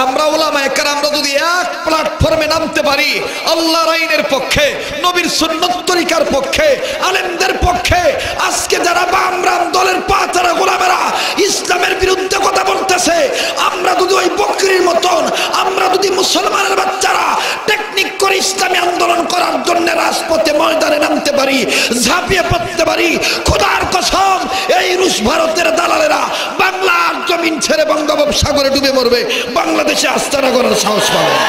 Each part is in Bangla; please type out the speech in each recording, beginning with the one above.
আমরা উলামায়ে কেরামরা যদি এক প্ল্যাটফর্মে নামতে পারি আল্লাহর আইনের পক্ষে, নবীর সুন্নাত তরিকার পক্ষে, আলেমদের পক্ষে, আজকে যারা বামরাম দলের পাতারা গোলামেরা ইসলামের বিরুদ্ধে কথা বলতেছে, আমরা যদি ওই বকরির মতন, আমরা যদি মুসলমানের বাচ্চারা টেকনিক করে ইসলামী আন্দোলন করার জন্য রাজপথে ময়দানে নামতে পারি, ঝাঁপিয়ে পড়তে পারি, খোদার কসম এই রুশ ভারতের দালালেরা বাংলার জমিন ছেড়ে বঙ্গোপসাগরে ডুবে মরবে, বাংলাদেশে আস্তানা করার সাহস পাবে না।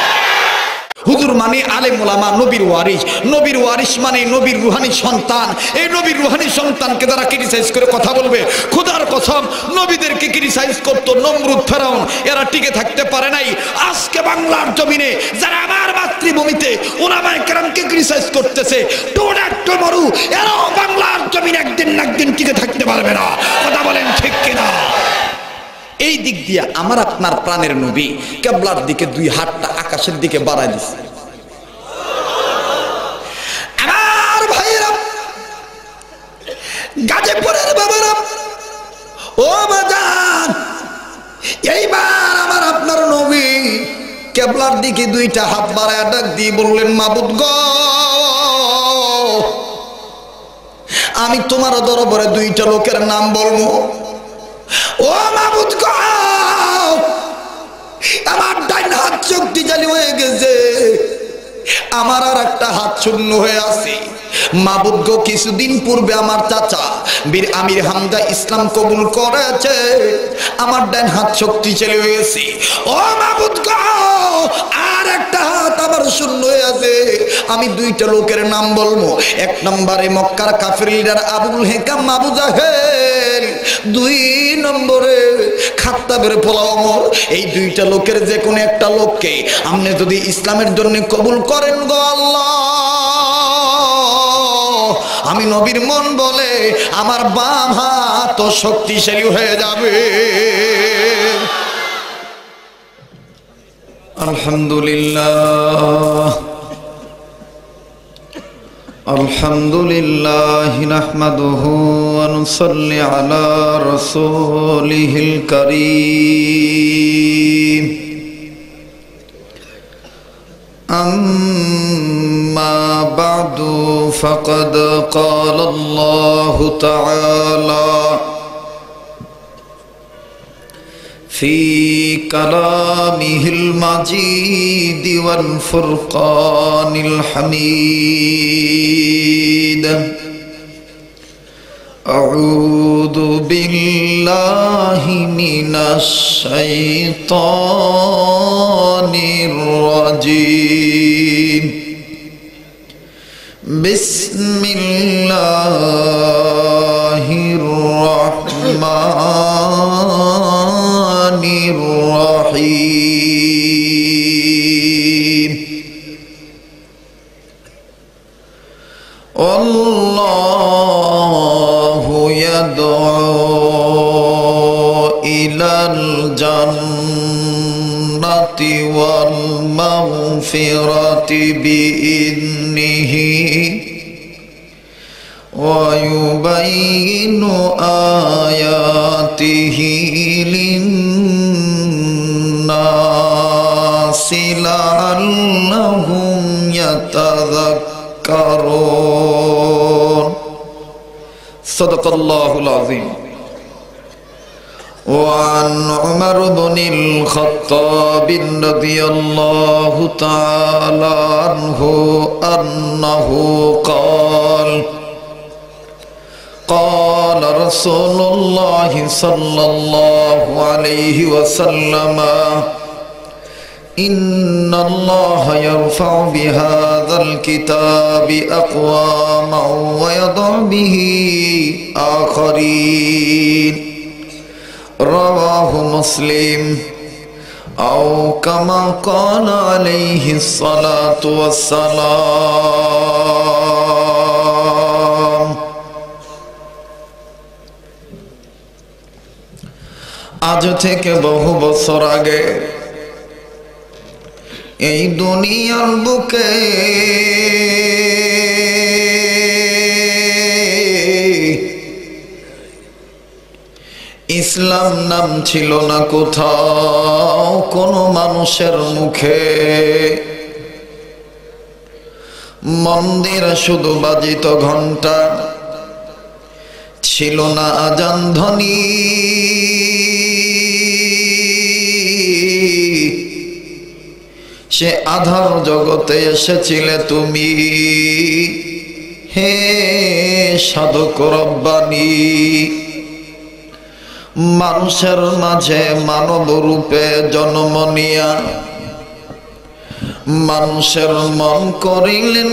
হুজুর মানে আলেম ওলামা, নবীর ওয়ারিস, নবীর ওয়ারিস মানে নবীর রুহানি সন্তান। এই নবীর রুহানি সন্তানকে যারা ক্রিটিসাইজ করে কথা বলবে, খোদার কসম নবীদেরকে ক্রিটিসাইজ করতো নমরুদ, ফেরাউন, এরা টিকে থাকতে পারে নাই। আজকে বাংলার জমিনে যারা আমার মাতৃভূমিতে উলামায়ে কেরামকে ক্রিটিসাইজ করতেছে, টোডাক্টো মরু, এরাও বাংলার জমিনে একদিন না একদিন টিকে থাকতে পারবে না। কথা বলেন ঠিক কিনা? এই দিক দিয়ে আমার আপনার প্রাণের নবী কিবলার দিকে দুই হাতটা আকাশের দিকে বাড়ায় দিছে। আমার ভাইরা, গাজীপুরের বাবারা, ও বাজান, এইবার আমার আপনার নবী কিবলার দিকে দুইটা হাত বাড়ায় ডাক দিয়ে বললেন, মাবুদ গো, আমি তোমার দরবারে দুইটা লোকের নাম বলবো। ও মাবুদ গো, আমার ডাইন হাত শক্তিশালী হয়ে গেছে, আমার আর একটা হাত শূন্য হয়ে আছে। মাবুদ গো, কিছুদিন পূর্বে আমার চাচা বীর আমির হামজা ইসলাম কবুল করেছে, আমার ডাইন হাত শক্তিশালী হয়েছে। ও মাবুদ গো, আর একটা হাত আমার শূন্য হয়ে আছে, আমি দুইটা লোকের নাম বলবো। এক নম্বরে মক্কার কাফির লিডার আবুল হেকাম আবু জাহেল, দুই নম্বরে খাত্তাবের পোলা ওমর। এই দুইটা লোকের যে কোনো একটা লোককে আপনি যদি ইসলামের জন্য কবুল করেন গো আল্লাহ, আমি নবীর মন বলে আমার বাম হাত শক্তিশালী হয়ে যাবে। আলহামদুলিল্লাহ, আলহামদুলিল্লাহ, নাহমাদুহু ওয়া নুসাল্লি আলা রাসূলিহিল কারীম। আম্মা বা'দু ফাকাদ ক্বালা আল্লাহু তাআলা في كلامه المجيد والفرقان الحميد. أعوذ بالله من الشيطان الرجيم. بسم الله الرحمن الرحيم. والله يدعو إلى الجنة والمغفرة بإذنه ويبين آياته للناس لعلهم يتذكرون. صدق الله العظيم. وعن عمر بن الخطاب رضي الله تعالى عنه أنه قال: قال رسول الله صلى الله عليه وسلم: إن الله يرفع بهذا الكتاب أقواما ويضع به آخرين. رواه مسلم. أو كما قال عليه الصلاة والسلام. আজ থেকে বহু বছর আগে এই দুনিয়ার বুকে ইসলাম নাম ছিল না কোথাও কোনো মানুষের মুখে, মন্দিরে শুধু বাজিত ঘন্টা, ছিল না আজান ধ্বনি। সে আধার জগতে এসেছিলে তুমি, হে সাধক রব্বানী। মানুষের মাঝে মানব রূপে জন্ম নিয়া মানুষের মন করিলেন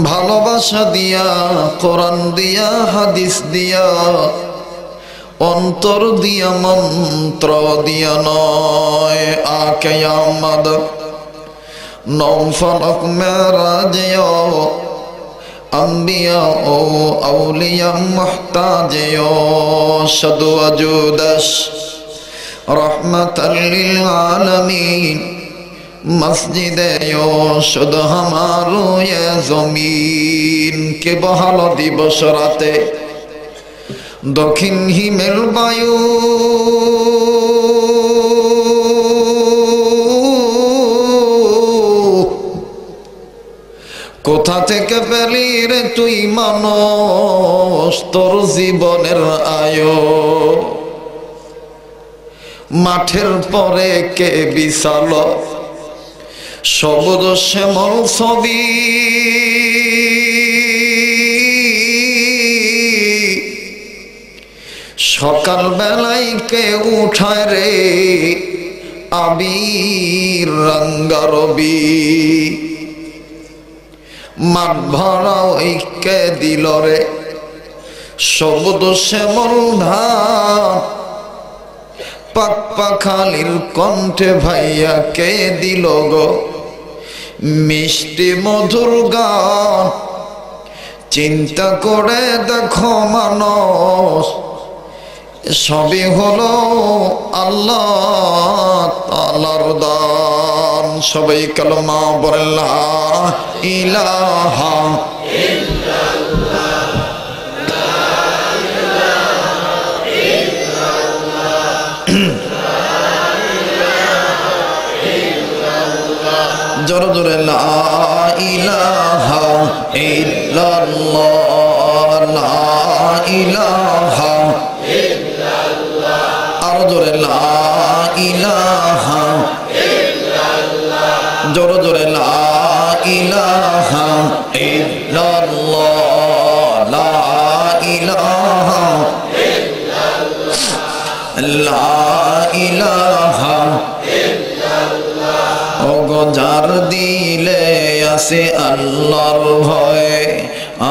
ভালোবাসা দিয়া, কোরআন দিয়া, হাদিস দিয়া, অন্তর দিয়া, মন্ত্র দিয়া নয়। আকে আমদ নৌফলক মেরাজ আম্বিয়া ও আউলিয়া মুহতাজ শাদু ওয়াজুদাস রহমাতাল লিল আলামিন মসজিদে শুধু হামারো ये জমিন। কে বহাল দিবস রাতে দক্ষিণ হিমেল বায়ু, কোথা থেকে পেলি রে তুই মানুষ তোর জীবনের আয়ু? মাঠের পরে কে বিশাল সবুজ শ্যামল ছবি, সকাল বেলায় কে উঠায় রে আবির রঙ্গা রবি? মাঠ ভরা কে দিল রে সবুজ শ্যামল ধান? পাক পাখালির কণ্ঠে ভাইয়া কে দিল গো মিষ্টি মধুর গান? চিন্তা করে দেখো মানুষ, সবই হলো আল্লাহ তাআলার দান। সবাই কালেমা পড়েন লা ইলাহা ইল্লাল্লাহ, লা ইলাহা ইল্লাল্লাহ, জোরে জোরে লা ইলাহা ইল্লাল্লাহ, লা ইলাহা ইল্লাল্লাহ, আর জোরে লা ইলাহা ইল্লাল্লাহ, জোরে জোরে লা ইলাহা ইল্লাল্লাহ, লা ইলাহা ইল্লাল্লাহ, লা ইলাহা ইল্লাল্লাহ। ওগো যার দিলে আছে আল্লাহর ভয়,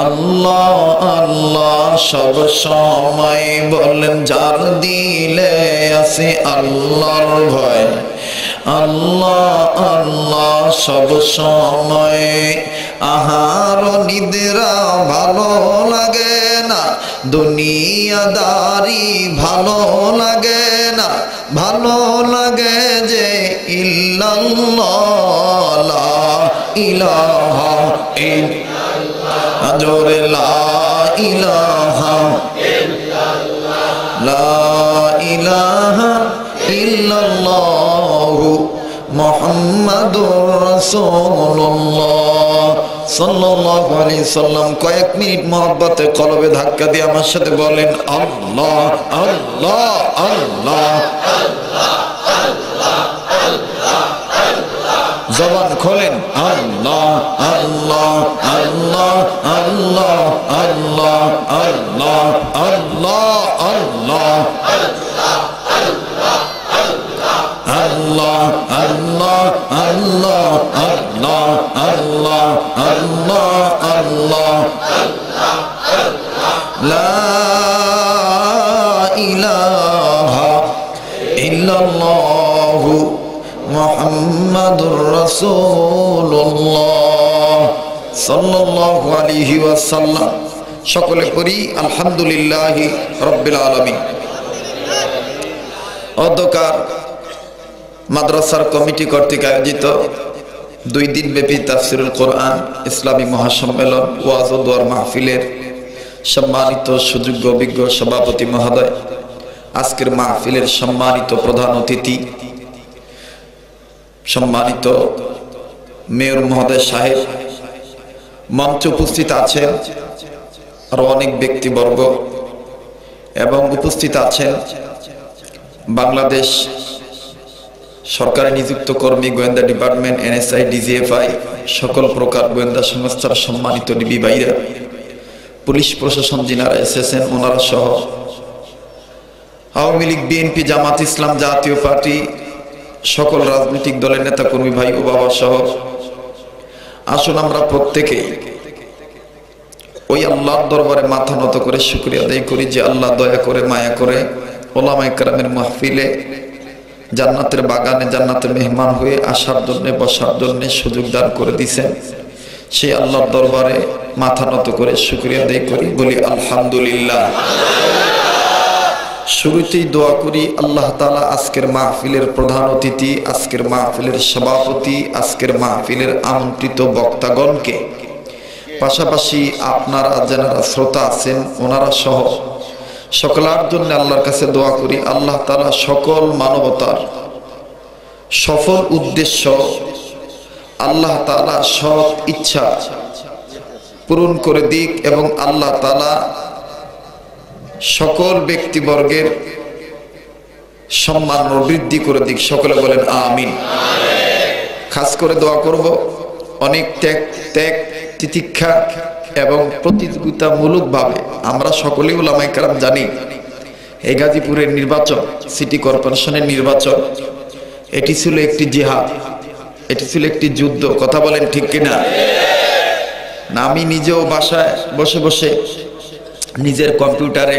আল্লাহ আল্লাহ সব সময় বলেন। যার দিলে আছে আল্লাহর ভয়, আল্লাহ আল্লাহ সব সময়। আহার নিদ্রা ভালো লাগে না, দুনিয়াদারি ভালো লাগে না, ভালো লাগে যে ইল্লাল্লাহ, লা ইলাহা ইল্লাল্লাহ, জোরে লা ইলাহা ইল্লাল্লাহ, লা ইলাহা ইল্লাল্লাহ মুহাম্মাদুর রাসূলুল্লাহ সাল্লাল্লাহু আলাইহি সাল্লাম। কয়েক মিনিট মহব্বতে কলবে ধাক্কা দিয়ে আমার সাথে বলেন আল্লাহ আল্লাহ আল্লাহ আল্লাহ আল্লাহ আল্লাহ আল্লাহ। জবান খোলেন আল্লাহ আল্লাহ আল্লাহ আল্লাহ আল্লাহ আল্লাহ আল্লাহ আল্লাহ আল্লাহ আল্লাহ আল্লাহ আল্লাহ আল্লাহ আল্লাহ আল্লাহ লা ইলাহা ইল্লাল্লাহ মুহাম্মাদুর রাসূলুল্লাহ সাল্লাল্লাহু আলাইহি ওয়াসাল্লাম। সকলে পড়ি আলহামদুলিল্লাহি রাব্বিল আলামিন। অন্ধকার মাদ্রাসার কমিটি কর্তৃক আয়োজিত 2 দিনব্যাপী তাফসিরুল কোরআন ইসলামী মহাসম্মেলন ওয়াজ ও দোয়ার মাহফিলের সম্মানিত সুযোগ্য অভিজ্ঞ সভাপতি মহোদয়, আজকের মাহফিলের সম্মানিত প্রধান অতিথি, সম্মানিত মেয়র মহোদয় সাহেব, মঞ্চে উপস্থিত আছেন আরো অনেক ব্যক্তিবর্গ এবং উপস্থিত আছেন বাংলাদেশ সরকারি নিযুক্ত কর্মী, গোয়েন্দা ডিপার্টমেন্ট, NSI, DGFI, সকল প্রকার গোয়েন্দা সংস্থার সম্মানিত ডিবি ভাইরা, পুলিশ প্রশাসন যিনারা এসেছেন ওনারা সহ আওয়ামী লীগ, বিএনপি, জামাত ইসলাম, জাতীয় পার্টি, সকল রাজনৈতিক দলের নেতা কর্মী ভাই ও বাবা সহ আসুন আমরা প্রত্যেকেই ওই আল্লাহর দরবারে মাথা নত করে শুকরিয়া আদায় করি যে আল্লাহ দয়া করে মায়া করে ওলামায়ে কেরামের মাহফিলে জান্নাতের বাগানে জান্নাতের মেহমান হয়ে আসার জন্য বসার জন্য সুযোগ দান করে দিয়েছেন। সেই আল্লাহর দরবারে মাথা নত করে শুকরিয়া আদায় করি, বলি আলহামদুলিল্লাহ। শুরুতেই দোয়া করি আল্লাহ তাআলা আজকের মাহফিলের প্রধান অতিথি, আজকের মাহফিলের সভাপতি, আজকের মাহফিলের আমন্ত্রিত বক্তাগণকে, পাশাপাশি আপনারা যারা শ্রোতা আছেন ওনারা সহ সকলের জন্য আল্লাহর কাছে দোয়া করি আল্লাহ তাআলা সকল মানবতার সফল উদ্দেশ্য আল্লাহ তাআলা সৎ ইচ্ছা পূরণ করে দিক এবং আল্লাহ তাআলা সকল ব্যক্তিবর্গের সম্মান বৃদ্ধি করে দিক। সকলে বলেন আমিন। খাস করে দোয়া করব অনেক ত্যাগ তিতিক্ষা এবং প্রতিযোগিতামূলকভাবে আমরা সকলেই উলামায়ে কেরাম জানি এই গাজীপুরের নির্বাচন, সিটি কর্পোরেশনের নির্বাচন, এটি ছিল একটি জিহাদ, এটি ছিল একটি যুদ্ধ। কথা বলেন ঠিক কিনা? না, আমি নিজেও বাসায় বসে বসে নিজের কম্পিউটারে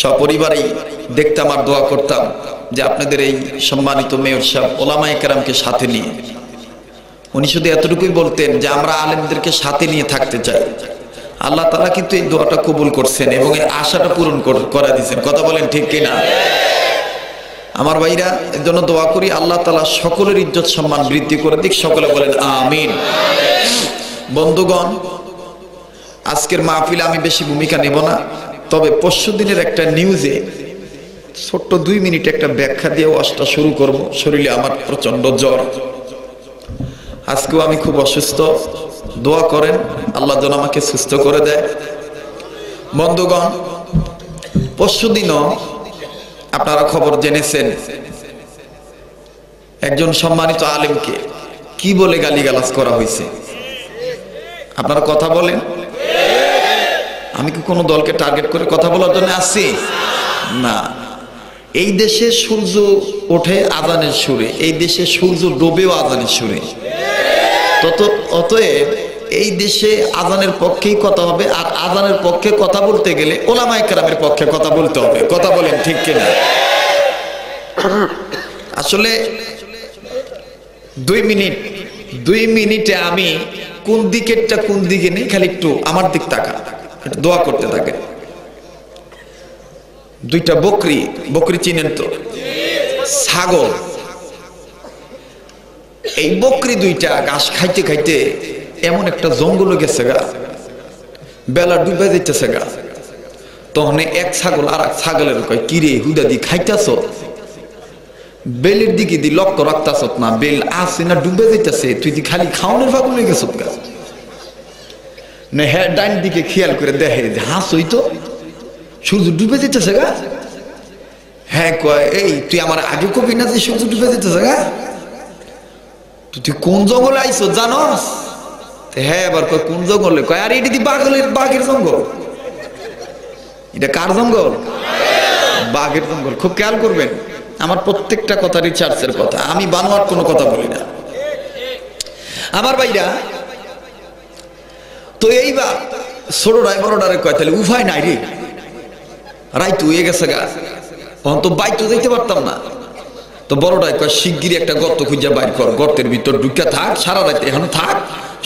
সপরিবারেই দেখতাম আর দোয়া করতাম যে আপনাদের এই সম্মানিত মেয়র সাহেব ওলামায়ে কেরামকে সাথে নিয়ে, উনি শুধু এতটুকুই বলতেন যে আমরা আলেমদেরকে সাথে নিয়ে থাকতে চাই। আল্লাহ তাআলা কিন্তু এই দোয়াটা কবুল করছেন এবং এই আশাটা পূরণ করে দিয়েছেন। কথা বলেন ঠিক কিনা? আমার ভাইরা, এর জন্য দোয়া করি আল্লাহ তাআলা সকলের ইজ্জত সম্মান বৃদ্ধি করে দিক। সকলে বলেন আমিন। বন্ধুগণ, আজকের মাহফিলে আমি বেশি ভূমিকা নেব না, তবে পরশু দিনের একটা নিউজে ছোট্ট 2 মিনিট একটা ব্যাখ্যা দিয়ে ওয়াজটা শুরু করব। শরীরে আমার প্রচন্ড জ্বর, আজকেও আমি খুব অসুস্থ, দোয়া করেন আল্লাহ যেন আমাকে সুস্থ করে দেয়। বন্ধুগণ, পরশু দিনও আপনারা খবর জেনেছেন একজন সম্মানিত আলেমকে কি বলে গালিগালাজ করা হয়েছে। আপনারা কথা বলেন। আমি কি কোনো দলকে টার্গেট করে কথা বলার জন্য আসছি? না। এই দেশে সূর্য ওঠে আজানের সুরে, এই দেশে সূর্য ডোবেও আজানের সুরে। অতএব এই দেশে আজানের পক্ষেই কথা হবে, আর আজানের পক্ষে কথা বলতে গেলে ওলামায়ে কেরামের পক্ষে কথা বলতে হবে। কথা বলেন ঠিক কিনা? আসলে 2 মিনিটে আমি কোন দিকেরটা কোন দিকে নেই, খালি একটু আমার দিক তাকা, একটু দোয়া করতে থাকে। 2টা বকরি চিনেন তো? ছাগল। এই বকরি 2টা ঘাস খাইতে খাইতে এমন একটা জঙ্গলে গেছে গা, বেলা ডুবে যাইতেছে গা। তখন এক ছাগল আর এক ছাগলের কয়, কিরে হুদা দি খাইতাছ? বেলের দিকে দি লক্ষ্য রাখতাছ না? বেল আছে না ডুবে যাইতেছে, তুই দি খালি খাওয়ানোর পাগল হয়ে গেছ গা। না হ্যাঁ, ডাইন দিকে খেয়াল করে দেখে যে হাঁস হইতো সূর্য ডুবে যেতেছে গা। হ্যাঁ কয়, এই তুই আমার আগে কবি না যে সূর্য ডুবে যেতেছে গা? তুই কোন জঙ্গলে আইস জানস? হ্যাঁ, এবার কয় কোন জঙ্গলে? কয় আর এটি বাঘের জঙ্গল। এটা কার জঙ্গল? বাঘের জঙ্গল। খুব খেয়াল করবেন, আমার প্রত্যেকটা কথা রিসার্চের কথা, আমি বানোয়ার কোনো কথা বলি না। আমার ভাইরা, তো এইবার ছোট বড়ডারে কয় তাহলে উপায় নাই রে, রাইত হয়ে গেছে গা, তখন তো বাইতো যাইতে পারতাম না। তো বড়ডাই কয় শিগগিরি একটা গর্ত খুঁজে বাইর কর, গর্তের ভিতর ঢুকে থাক, সারা রাত এখানে থাক,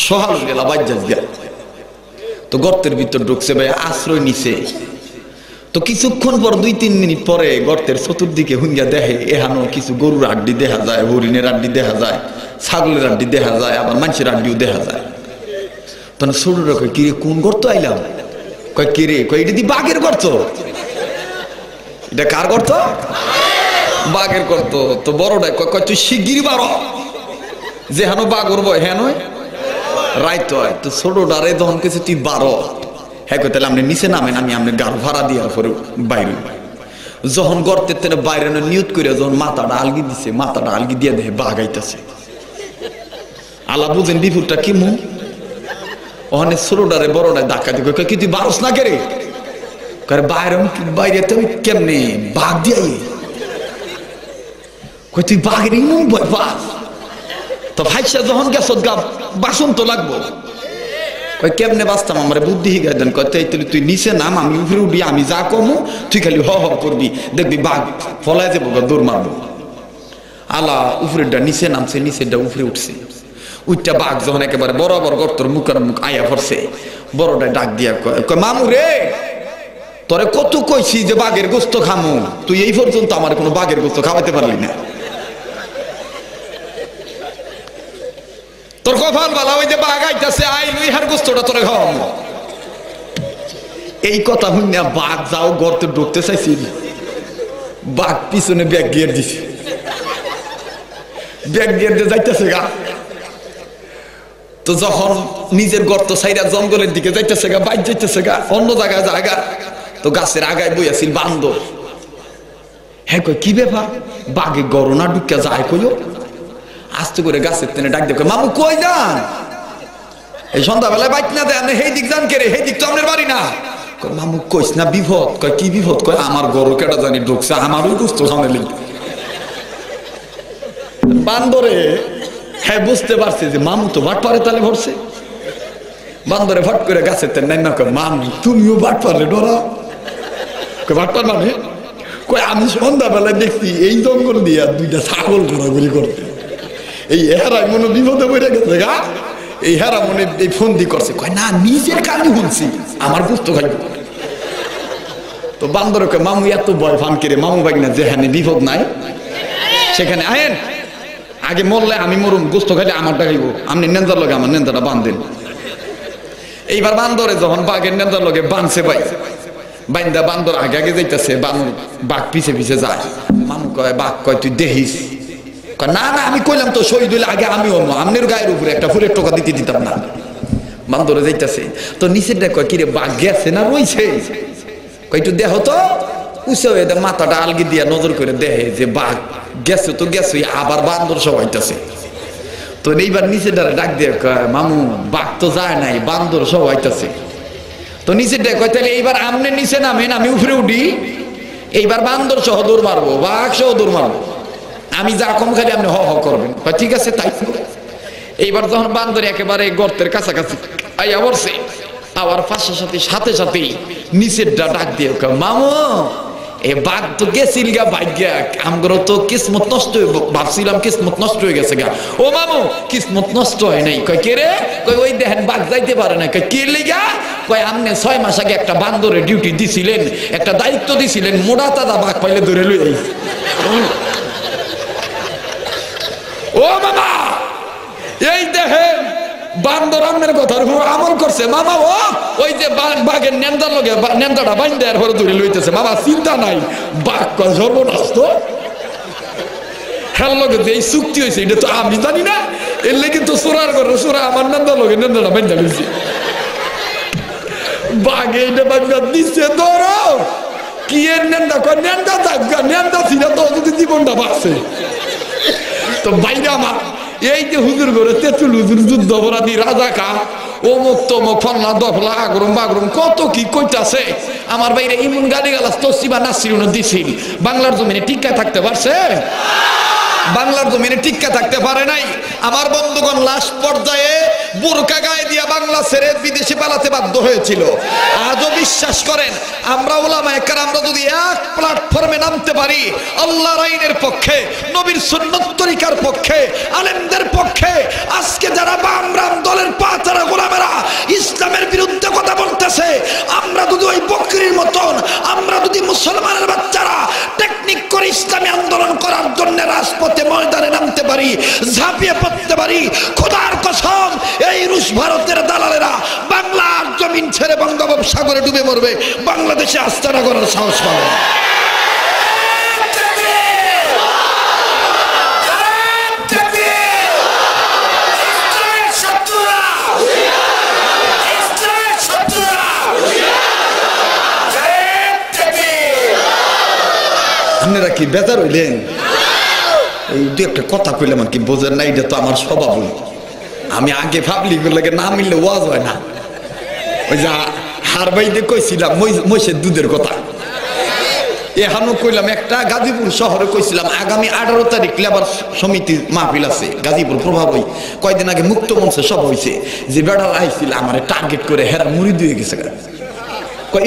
সহাল গেলা বাইর যাস গা। তো গর্তের ভিতর ঢুকছে, ভাই আশ্রয় নিছে। তো কিছুক্ষণ পর 2-3 মিনিট পরে গর্তের চতুর্দিকে হুঙ্গা দেখে এহানো কিছু গরুর আড্ডি দেখা যায়, হরিণের আড্ডি দেখা যায়, ছাগলের আড্ডি দেখা যায়, আবার মানুষের আড্ডিও দেখা যায়। তখন ছোটরা কয় কিরে কোন গর্ত আইলাম? কয় কিরে, কয় এটা দি বাঘের গর্ত। এটা কার গর্ত? বাঘের গর্ত। তো বড়টা কয় তুই শিগগিরি বারো, যে হেন বাঘ উড়বো হেন রাইত হয়। তো ছোটটারে তখন কেছে তুই বারো। হ্যাঁ কই তাহলে আপনি নিচে নামেন, আমি আপনার গাড় ভাড়া দেওয়ার পরে বাইরে। যখন গর্তের তেনে বাইরে নিয়ত করে যখন মাথাটা আলগি দিছে, মাথাটা আলগি দিয়ে দেখে বাঘ আইতেছে। আলা বুঝেন বিপুরটা কি মু ওখানে ছোটটারে বড়টায় ধাক্কা দিয়ে কি তুই বারোস না কে রে? বাইরে বাইরে তুমি কেমনে বাঘ দিয়ে কই তুই বাঘের ইমন ভয় পাস? তো ভাইসা যখন গেছ গা বাসন তো লাগবো। কই কেমনে বাঁচতাম, আমার বুদ্ধি শিখাই দেন। কয় তুই নিচে নাম, আমি উপরে উঠি, আমি যা কমু তুই খালি হ হ করবি, দেখবি বাঘ ফলায় যাবো, দৌড় মারবো। আলা উপরেরটা নিচে নামছে, নিচেরটা উপরে উঠছে। উঠটা বাঘ যখন একেবারে বরাবর গর্তর মুখের মুখ আয়া পড়ছে, বড়টায় ডাক দিয়া কয় মামু রে, তোরে কত কইছি যে বাঘের গোস্ত খামু, তুই এই পর্যন্ত আমার কোনো বাঘের গোস্ত খাওয়াইতে পারলি না। তোর কপাল বালা, ওই যে বাঘ আইতাছে, আই লুই হার গোস্তটা তোরে খাওয়াবো। এই কথা শুনিয়া বাঘ যাও গর্তে ঢুকতে চাইছি, বাঘ পিছনে ব্যাগ গিয়ে দিছে, ব্যাগ গিয়ে দিয়ে যাইতেছে গা। তো যখন নিজের গর্ত সাইরা জঙ্গলের দিকে যাইতেছে গা, বাইর যাইতেছে গা, অন্য জায়গায় জায়গা। তো গাছের আগায় বইয়াছিল বান্দর। হ্যাঁ কই কি ব্যাপার, বাঘে গরনা ঢুকে যায় কইও। আস্তে করে গাছের টেনে ডাক দেখো, মামু কই যান? এই সন্ধ্যাবেলায় বাইক না দেন, সেই দিক যান কে রে? সেই দিক তো আপনার বাড়ি না। মামু কইস না বিপদ। কয় কি বিপদ? কয় আমার গরু কেটা জানি ঢুকছে, আমার ওই গোস্ত খাওয়াইলি। বান্দরে হ্যাঁ বুঝতে পারছে যে মামু তো বাট পারে, তাহলে ভরছে। বান্দরে ফট করে গাছের টেনে না, কয় মামু তুমিও বাট পারলে ডরা? কয় বাট পার মানে? কয় আমি সন্ধ্যাবেলায় দেখছি এই জঙ্গল দিয়া দুইটা ছাগল ঘোরাঘুরি করতে, এই হেরাই মনে বিপদে পড়ে গেছে গা, এই হেরা মনে এই ফন্দি করছে। কয় না নিজের কানে শুনছি, আমার গোস্ত খাইব। তো বান্দর কয় মামু এত ভয় ফান করে, মামু ভাই না যেখানে বিপদ নাই সেখানে আয়েন, আগে মরলে আমি মরুম, গোস্ত খাইলে আমারটা খাইব, আপনি নেন্দার লগে আমার নেন্দাটা বাঁধেন। এইবার বান্দরে যখন বাঘের নেন্দার লগে বাঁধছে ভাই, বাইন্দা বান্দর আগে আগে যাইতেছে, বাঘ পিছে পিছে যায়। মামু কয় বাঘ কয় তুই দেখিস? না না আমি কইলাম তো শহীদ হইলে আগে আমি হবো, আমনের গায়ের উপরে একটা ফুলের টোকা দিতে দিতাম না। বান্দরে যাইতেছে, তো নিচের দেখ কিরে বাঘ গেছে না রইছে? কই একটু দেখো তো, উঁচে হয়ে মাথাটা আলগি দিয়া নজর করে দেখে যে বাঘ গেছে তো গেছে, আবার বান্দর সব হইতেছে। তো এইবার নিচের দ্বারা ডাক দিয়ে কয় মামু বাঘ তো যায় নাই, বান্দর সব হইতেছে। তো নিচের দেখ কয় তাহলে এইবার আমনে নিচে নামেন, আমি উপরে উঠি, এইবার বান্দর সহ দৌড় মারবো, বাঘ সহ দৌড় মারবো, আমি যা কম খালি আপনি হ হ করবেন। ঠিক আছে তাই। এইবার যখন বান্দর একেবারে গর্তের কাছাকাছি আইয়া বসে, আবার পাশে সাথে সাথে নিচের ডাক দিয়ে মামু এ বাঘ তো গেছিল গা ভাগ্যা, আমগর তো কিসমত নষ্ট, ভাবছিলাম কিসমত নষ্ট হয়ে গেছে গা। ও মামু কিসমত নষ্ট হয় নাই। কয় কে রে? কয় ওই দেখেন বাঘ যাইতে পারে না। কয় কে লিগা? কয় আমনে 6 মাস আগে একটা বান্দরের ডিউটি দিছিলেন, একটা দায়িত্ব দিছিলেন, মোড়া তাদা বাঘ পাইলে ধরে লই আইস। ও মামা এই দেখেন বান্দর আমনের কথার উপর আমল করছে। মামা ও ওই যে বাঘের নেন্দার লগে নেন্দাটা বাইন্দা এর পরে ধরে লইতেছে। মামা চিন্তা নাই, বাঘ কয় সর্বনাশ তো খেয়াল লগে যে এই চুক্তি হয়েছে এটা তো আমি জানি না, এর লেগে তো চোরার করে চোরা আমার নেন্দার লগে নেন্দাটা বাইন্দা লইছে। বাঘে এটা বাগদা দিচ্ছে ধরো কি এর নেন্দা? কয় নেন্দা থাকবে, নেন্দা ছিল তো যদি জীবনটা বাঁচে। তো বাইরে আমার এই যে হুজুর ঘরে তেঁতুল হুজুর, যুদ্ধ অপরাধী, রাজা খা, অমুক তমুক, ফলনা দফলা, আগরম বাগরম কত কি কইতাছে। আমার বাইরে ইমন গালি গালাস তসিবা নাসির দিছিল, বাংলার জমিনে টিকা থাকতে পারছে? বাংলার জমিনে টিকা থাকতে পারে নাই। আমার বন্ধুগণ লাশ পর্যায়ে বোরকা গায়ে দিয়া বাংলা ছেড়ে বিদেশে পালাতে বাধ্য হয়েছিল। আজও বিশ্বাস করেন আমরা উলামায়ে কেরামরা যদি এক প্ল্যাটফর্মে নামতে পারি, আল্লাহর আইনের পক্ষে, নবীর সুন্নাত তরিকার পক্ষে, আলেমদের পক্ষে, আজকে যারা বামরাম দলের পাতারা গোলামেরা ইসলামের বিরুদ্ধে কথা বলতেছে, আমরা যদি ওই বকরির মতন, আমরা ঝাঁপিয়ে পড়তে পারি। খোদার কসম, এই রুশ ভারতের দালালেরা বাংলার জমিন ছেড়ে বঙ্গোপসাগরে ডুবে মরবে, বাংলাদেশে আস্তানা করার সাহস পাবে না। আপনারা কি বেজার হইলেন? এই দু একটা কথা কইলাম আর কি, বোঝেন না? এটা তো আমার স্বভাব। আমি আগে ভাবলি লাগে না মিললে ওয়াজ হয় না। ওই যে হারবাইতে কইছিলাম মহিষের দুধের কথা, এখানেও কইলাম একটা। গাজীপুর শহরে কইছিলাম আগামী 18 তারিখ লেবার সমিতি মাহফিল আছে গাজীপুর প্রভাবই। কয়দিন আগে মুক্ত মঞ্চে সব হয়েছে, যে বেড়া আইছিল আমার টার্গেট করে হেরা মুড়ি দিয়ে গেছে।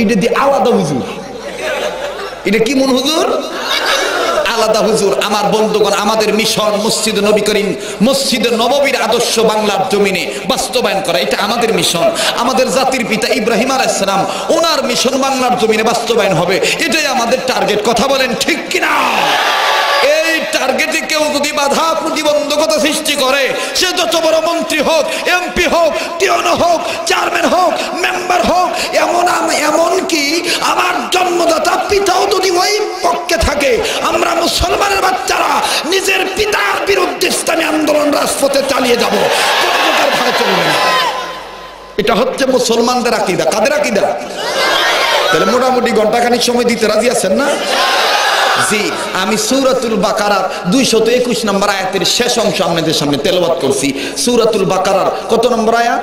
এটা দিয়ে আলাদা হুজুর, এটা কি মন হুজুর? আলাদা হুজুর। আমার বন্ধুগণ, আমাদের মিশন মসজিদ নবী করিম, মসজিদে নববীর আদর্শ বাংলার জমিনে বাস্তবায়ন করা, এটা আমাদের মিশন। আমাদের জাতির পিতা ইব্রাহিম আলাইহিস সালাম, ওনার মিশন বাংলার জমিনে বাস্তবায়ন হবে, এটাই আমাদের টার্গেট। কথা বলেন ঠিক কিনা? এই টার্গেটে কেউ যদি বাধা প্রতিবন্ধকতা সৃষ্টি করে, সে যত বড় মন্ত্রী হোক, এমপি হোক, টিওনো হোক, চেয়ারম্যান হোক, মেম্বার হোক, এমন কি আমার জন্মদাতা পিতাও যদি ওই পক্ষে থাকে, আমরা মুসলমানের বাচ্চারা নিজের পিতার বিরুদ্ধে ইসলামী আন্দোলন রাজপথে চালিয়ে যাব, কোনো প্রকার ভয় চলবে না। এটা হচ্ছে মুসলমানদের আকীদা। কাদের আকীদা? তাহলে মোটামুটি ঘন্টাখানিক সময় দিতে রাজি আছেন না? জি, আমি সূরাতুল বাকারার 221 নম্বর আয়াতের শেষ অংশ আপনাদের সামনে তেলাওয়াত করছি। সূরাতুল বাকারার কত নম্বর আয়াত?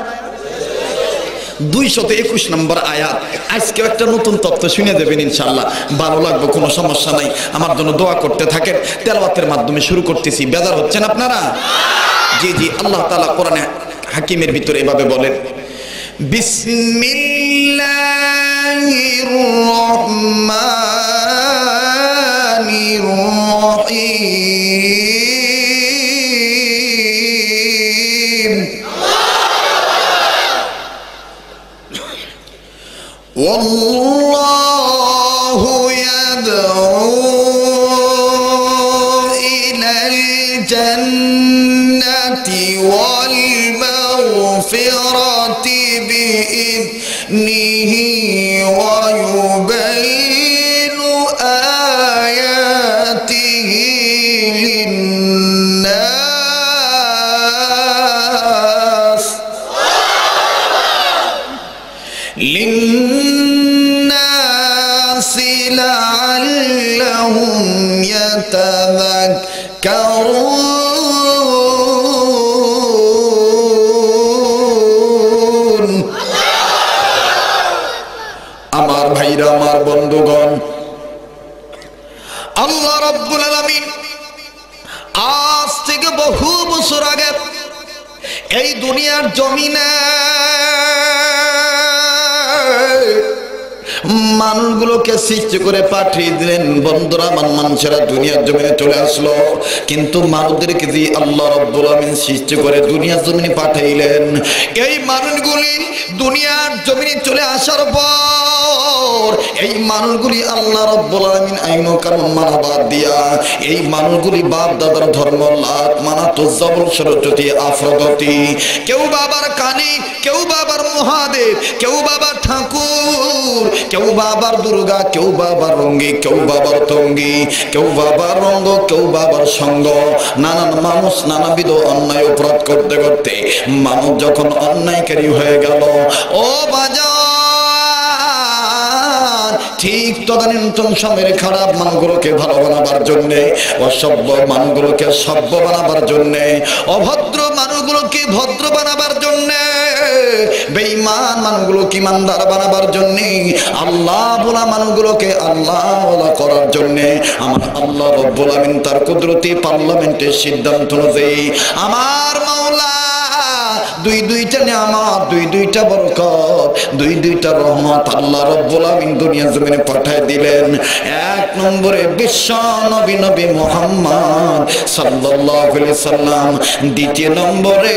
221 নম্বর আয়াত। আজকে একটা নতুন তথ্য শুনে দেবেন ইনশাআল্লাহ, ভালো লাগবে, কোনো সমস্যা নাই। আমার জন্য দোয়া করতে থাকেন। তেলাওয়াতের মাধ্যমে শুরু করতেছি। বেজার হচ্ছেন আপনারা? জি জি। আল্লাহ তাআলা কোরআনে হাকিমের ভিতরে এভাবে বলেন, বিসমিল্লাহির রহমানির রহিম। ওয়াল্লাহু ইয়াদউ ইলাল জান্নাতি ওয়াল মাগফিরাতি বিইذনিহি ওয়া ইউবাইয়িনু আয়াতিহি লিন্নাস লাআল্লাহুম ইয়াতাযাক্কারুন। আমার ভাইরা, আমার বন্ধুগণ, আল্লাহ রাব্বুল আলামিন আজ থেকে বহু বছর আগে এই দুনিয়ার জমিনে মানুষগুলোকে সৃষ্টি করে পাঠিয়ে দিলেন। বন্ধুরা, মানুষেরা দুনিয়ার জমিনে চলে আসলো, কিন্তু মানুষদেরকে দিয়ে আল্লাহ রাব্বুল আলামিন সৃষ্টি করে দুনিয়ার জমিনে পাঠাইলেন। এই মানুষগুলি দুনিয়ার জমিনে চলে আসার পর এই মানুষগুলি আল্লাহ রাব্বুল আলামিন আইন ও কানুন মানা বাদ দিয়া এই মানুষগুলি বাপ দাদার ধর্ম লাত মানাতো জবর সরস্বতী আফ্রগতি, কেউ বাবার কালী, কেউ বাবার মহাদেব, কেউ বাবার ঠাকুর, কেউ বাবার দুর্গা, কেউ বাবার রঙ্গি, কেউ বাবার তঙ্গি, কেউ বাবার রঙ্গ, কেউ বাবার সঙ্গ। নানান মানুষ নানাবিধ অন্যায় অপরাধ করতে করতে মানুষ যখন অন্যায়কারী হয়ে গেল, ও বাজার, ঠিক তদানীন্তন সময়ের খারাপ মানুষগুলোকে ভালো বানাবার জন্যে, অসভ্য মানুষগুলোকে সভ্য বানাবার জন্যে, অভদ্র মানুষগুলোকে ভদ্র বানাবার জন্যে, বেঈমান মানুষগুলোকে ইমানদার বানাবার জন্যে, আল্লাহ বলা মানুষগুলোকে আল্লাহ বলা করার জন্যে আমার আল্লাহ রাব্বুল আমিন তার কুদরতি পার্লামেন্টের সিদ্ধান্ত অনুযায়ী আমার মাওলা দুইটা নিয়ামত, দুইটা বরকত, দুইটা রহমত আল্লাহ রাব্বুল আমিন দুনিয়া জমিনে পাঠিয়ে দিলেন। এক নম্বরে বিশ্ব নবী নবী মুহাম্মদ সাল্লাল্লাহু আলাইহি সাল্লাম, দ্বিতীয় নম্বরে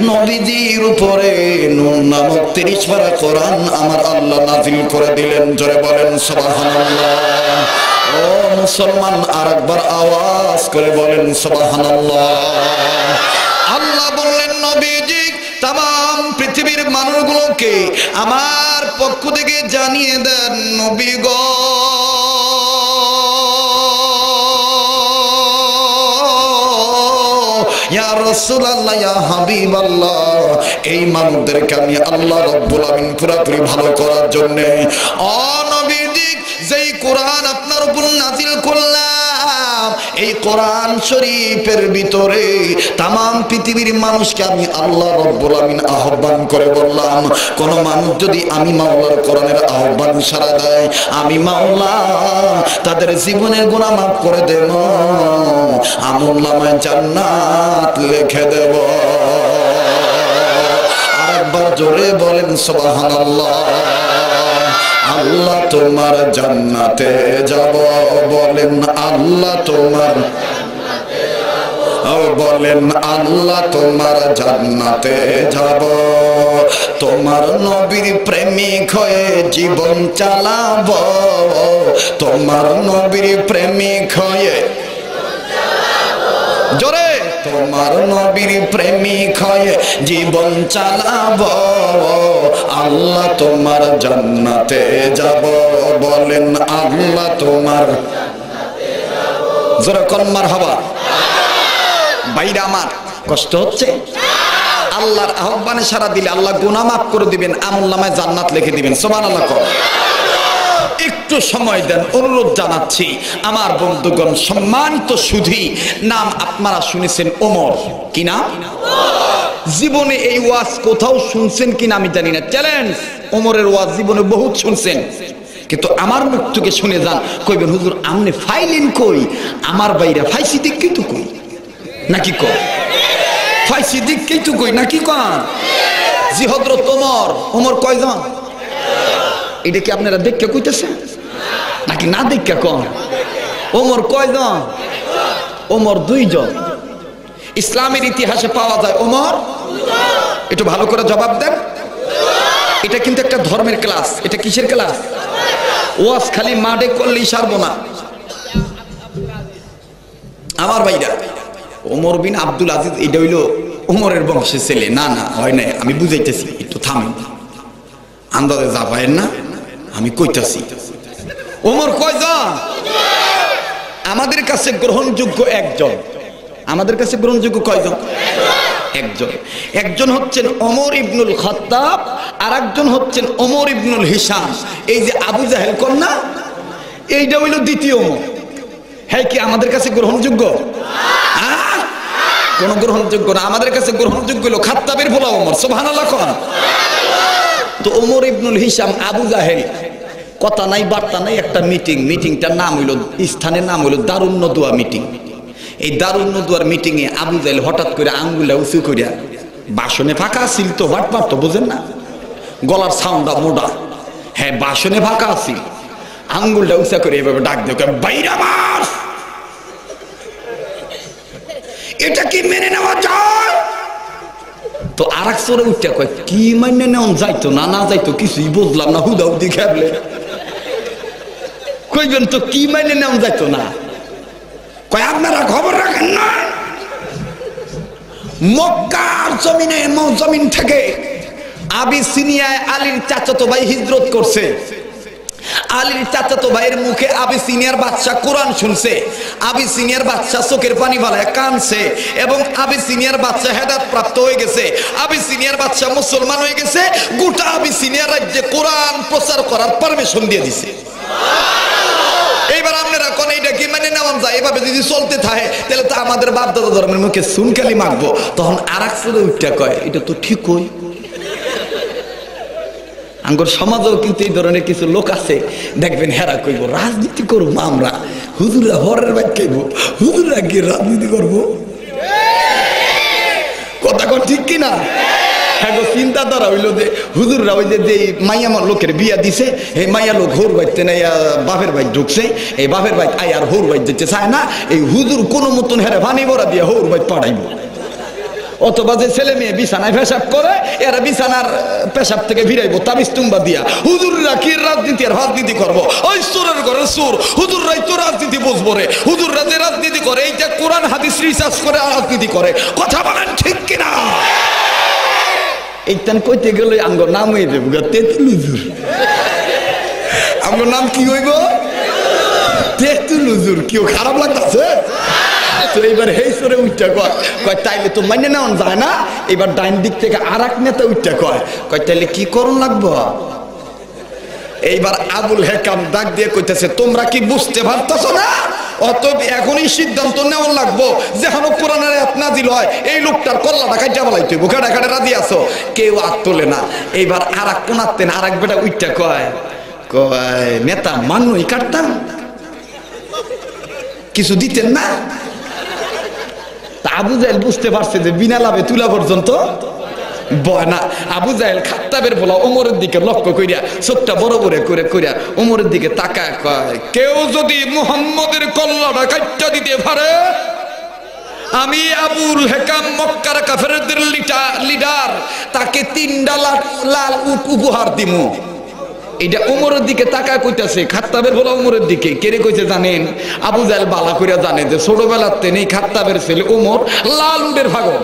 নবীজির উপরে নূর নামক 30 পারা কোরআন আমার আল্লাহ নাযিল করে দিলেন। জোরে বলেন সুবহানাল্লাহ। ও মুসলমান, আরেকবার আওয়াজ করে বলেন সুবহানাল্লাহ। আল্লাহ বললেন নবীজি তাম পৃথিবীর মানুষগুলোকে আমার পক্ষ থেকে জানিয়ে দেন, নবী গো ইয়া রাসূলুল্লাহ, ইয়া হাবিবাল্লাহ, এই মানুষদেরকে আমি আল্লাহ রাব্বুল আমিন পুরোপুরি ভালো করার জন্য ও নবীজি যেই কোরআন আপনার উপর নাযিল করলাম, এই কোরআন শরীফের ভিতরে তাম পৃথিবীর মানুষকে আমি আল্লাহ রাব্বুল আমিন আহ্বান করে বললাম, কোন মানুষ যদি আমি মাওলার কোরআনের আহ্বান সাড়া দেয়, আমি মাওলা তাদের জীবনের গুনাহ মাফ করে দেব, আমলনামায় জান্নাত লিখে দেব। আরেকবার জোরে বলেন সুবহানাল্লাহ। আল্লাহ তোমার জান্নাতে যাব, বলেন আল্লাহ তোমার, বলেন আল্লাহ তোমার জান্নাতে যাব, তোমার নবীর প্রেমিক হয়ে জীবন চালাবো, তোমার নবীর প্রেমিক হয়ে জোরে, তোমার নবীর প্রেমিক হয়ে জীবন চালাবো, আল্লাহ তোমার জান্নাতে যাব, বলেন আল্লাহ তোমার, জোরে কোন মারহাবা। ভাইরা আমার, কষ্ট হচ্ছে? আল্লাহর আহ্বানে সাড়া দিলে আল্লাহ গুনাহ মাফ করে দিবেন, আমলনামায় জান্নাত লিখে দিবেন। সুবহানাল্লাহ। একটু সময় দেন, অনুরোধ জানাচ্ছি আমার বন্ধুগণ, সম্মানিত সুধী, নাম আপনারা শুনেছেন ওমর, কি নাম? জীবনে এই ওয়াজ কোথাও শুনছেন কিনা আমি জানি না, চ্যালেঞ্জ। ওমরের ওয়াজ জীবনে বহুত শুনছেন, কিন্তু আমার মুখ থেকে শুনে যান, কইবেন হুজুর আমনে ফাইলেন কই? আমার বাইরা ফাইসি দিকই তো কই নাকি কই, ফাইসি দিকই তো কই নাকি কন? জি হযরত ওমর কয়জন? এটা কি আপনারা দেখে কইতেছেন নাকি না দেখে কন? ওমর কয়জন? ওমর দুইজন। ইসলামের ইতিহাসে পাওয়া যায় ওমর, একটু ভালো করে জবাব দেন। এটা কিন্তু একটা ধর্মের ক্লাস। এটা কিসের ক্লাস? ওয়াজ খালি মাঠে করলেই সারবো না আমার ভাইরা। ওমর বিন আব্দুল আজিজ এটা হইল ওমরের বংশের ছেলে। না না হয় নাই, আমি বুঝাইতেছি, একটু থামেন, আন্দাজে যা পায়েন না, আমি কইতাছি। ওমর কয়জন? আমাদের কাছে গ্রহণযোগ্য একজন। আমাদের কাছে গ্রহণযোগ্য কয়জন? একজন। একজন হচ্ছেন ওমর ইবনুল খাত্তাব, আর একজন হচ্ছেন ওমর ইবনুল হিশাম। এই যে আবু জাহেল কন্যা, এইটা হইল দ্বিতীয় ওমর। হ্যাঁ, কি আমাদের কাছে গ্রহণযোগ্য? কোন গ্রহণযোগ্য না। আমাদের কাছে গ্রহণযোগ্য হলো খাত্তাবের ভোলা ওমর। সুবহানাল্লাহ। তো ওমর ইবনুল হিশাম, আবু জাহেল, কথা নাই বার্তা নাই, একটা মিটিংটার নাম হইল, স্থানের নাম হইল দারুন নদুয়া মিটিং। এই দারুন নদুয়ার মিটিং এ আবু জাহেল হঠাৎ করে আঙ্গুলটা উঁচু করিয়া, বাসনে ফাঁকা আছিল তো, ভাট পারতো, বুঝেন না, গলার সাউন্ডটা মোটা, হ্যাঁ বাসনে ফাঁকা আছিল, আঙ্গুলটা উঁচা করে এভাবে ডাক দিয়ে, বাইরা মার, এটা কি মেনে নেওয়া যায়? তো আর এক চোরে উঠে কয়, কি মানে নেওয়া যাইতো না, না যাইতো কিছুই বুঝলাম না, হুদাহুদি খেবলে কইবেন তো কি মানে নেওয়া যাইতো না? কয় আপনারা খবর রাখেন না, মক্কার জমিন থেকে আবিসিনিয়ায় আলীর চাচাতো ভাই হিজরত করছে। আলীর চাচাতো ভাইয়ের মুখে আবিসিনিয়ার বাদশা কোরআন শুনছে। আবিসিনিয়ার বাদশা চোখের পানি বালায় কানছে, এবং আবিসিনিয়ার বাদশা হেদায়েত প্রাপ্ত হয়ে গেছে। আবিসিনিয়ার বাদশা মুসলমান হয়ে গেছে। গোটা আবিসিনিয়ার রাজ্যে কোরআন প্রচার করার পারমিশন দিয়ে দিছে। এইবার আপনারা কোন এইটা কি মানে নেওয়া যায়? এভাবে যদি চলতে থাকে তাহলে তো আমাদের বাপ দাদা ধর্মের মুখে সুনকালি মাখবো। তখন আর এক চোরে উঠটা কয়, এটা তো ঠিক হই। আঙ্গর সমাজেও কিন্তু এই ধরনের কিছু লোক আছে, দেখবেন হেরা কইব রাজনীতি করবো আমরা, হুজুরা হরের বাইক খাইব, হুজুরা গিয়ে রাজনীতি করবো। কথা কন ঠিক কিনা? হ্যাঁ গো, চিন্তাধারা হইলো যে হুজুররা ওই যে মাইয়া লোকের বিয়া দিছে, এই মাইয়া লোক হোর বাইতে নাই, বাপের বাইক ঢুকছে, এই বাপের বাইক আই আর হোর বাইক দিতে চায় না, এই হুজুর কোনো মতন হেরে ভানি বড়া দিয়ে হোর বাইক পাঠাইব। অথবা যে ছেলে মেয়ে বিছানায় পেশাব করে এরা বিছানার পেশাব থেকে ফিরাইবো তাবিজ তুম্বা দিয়া। হুজুররা কি রাজনীতি আর রাজনীতি করবো, ওই চোরের ঘরে চোর, হুজুররাই তো রাজনীতি বুঝবো রে। হুজুররা যে রাজনীতি করে এইটা কোরআন হাদিস রিসার্চ করে রাজনীতি করে, কথা বলেন ঠিক কিনা? এইটান কইতে গেলে আঙ্গর নাম হয়ে যাবো তেঁতুল হুজুর। আমার নাম কি হইব? তেঁতুল হুজুর। কেউ খারাপ লাগতেছে তো এইবার হেই সরে উঠটা কয় তাইলে তো মাইনে নেওয়া যায় না। এবার ডাইন দিক থেকে আর এক নেতা উঠটা কয় তাইলে কি করণ লাগবো? এইবার আবুল হেকাম ডাক দিয়ে কইতেছে তোমরা কি বুঝতে পারতেছ না? অত এখনই সিদ্ধান্ত নেওয়া লাগবো যেন কোরআনের আয়াত নাজিল হয় এই লোকটার কল্লাটা কাইটা বলাইতে হইব। কাটা কাটা রাজি আছো? কেউ হাত তোলে না। এইবার আর এক কোনাতেন আর এক বেটা উঠটা কয় নেতা মান্যই কাটতাম, কিছু দিতেন না। তা আবু জাহেল বুঝতে পারছে যে বিনা লাভে তুলা পর্যন্ত বয় না। আবু জাহেল খাত্তাবের বলা ওমরের দিকে লক্ষ্য কইরা চোখটা বড় বড় করে কইরা ওমরের দিকে তাকায় কয় কেউ যদি মুহাম্মদের কল্লাটা কাটটা দিতে পারে আমি আবুল হেকাম মক্কার কাফেরদের লিডার তাকে 3টা লাল উট উপহার দিমু। এটা ওমরের দিকে তাকায় কইতাছে, খাত্তাবের বলা ওমরের দিকে। কেড়ে কইছে জানেন? আবু জাহেল বালা কইরা জানে যে ছোটবেলার তেনে খাত্তাবের ছেলে ওমর লাল উটের পাগল।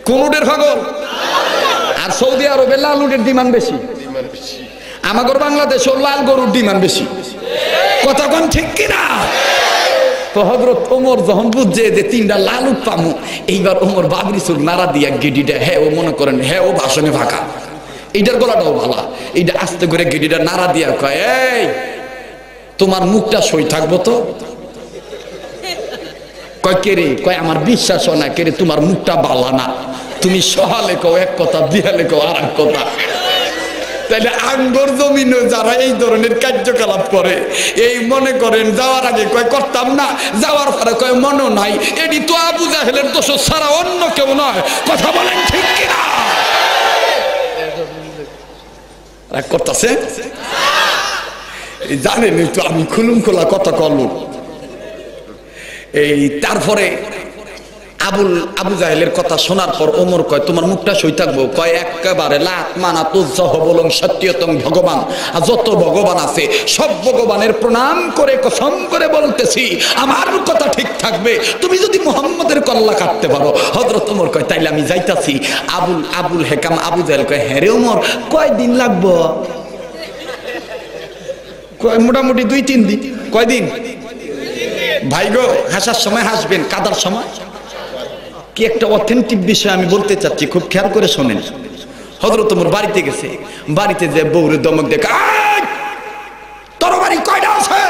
কোন উটের পাগল? আর সৌদি আরবে লাল উটের ডিমান্ড বেশি, আমাদের বাংলাদেশে লাল গরুর ডিমান্ড বেশি। কথা কোন ঠিক কিনা? তো হযরত ওমর যখন বুঝছে যে 3টা লাল উট পামু, এইবার ওমর বাবরি সুর নারা দিয়া গেডিটা হ্যাঁ ও মনে করেন হ্যাঁ ও ভাষণে ফাঁকা, এইটার গলাটাও ভালা, এইটা আস্তে করে গেডিটা নাড়া দিয়া কয় এই তোমার মুখটা সই থাকবো তো? কয় কে রে? কয় আমার বিশ্বাস হয় না। কে রে? তোমার মুখটা বালা না, তুমি সহালে কও এক কথা, বিহালে কও আর এক কথা। তাইলে আঙ্গর জমিনে যারা এই ধরনের কার্যকলাপ করে এই মনে করেন যাওয়ার আগে কয় করতাম না, যাওয়ার পরে কয় মনে নাই। এটি তো আবু জাহেলের দোষ ছাড়া অন্য কেউ নয়। কথা বলেন ঠিক কিনা? রাগ করতেছে জানেন তো আমি খুলুম খোলা কথা কলু। এই তারপরে আবু জাহেলের কথা শোনার পর ওমর কয় তোমার মুখটা সই থাকবো? কয় একেবারে লাত মানা তুজ্জাহ বলং সত্যতম ভগবান, আর যত ভগবান আছে সব ভগবানের প্রণাম করে কসম করে বলতেছি আমার কথা ঠিক থাকবে তুমি যদি মুহাম্মদের কল্লা কাটতে পারো। হযরত ওমর কয় তাইলে আমি যাইতাছি। আবুল হেকাম আবু জাহেল কয় হ্যাঁ রে ওমর কয়দিন লাগবো? কয় মোটামুটি 2-3 দিন। কয়দিন? ভাই গো হাসার সময় হাসবেন, কাদার সময় কি একটা অথেন্টিক বিষয় আমি বলতে চাচ্ছি, খুব খেয়াল করে শোনেন। হযরত ওমর বাড়িতে গেছে, বাড়িতে যে বউরে দমক দেখে তরবারি কয়টা আছে?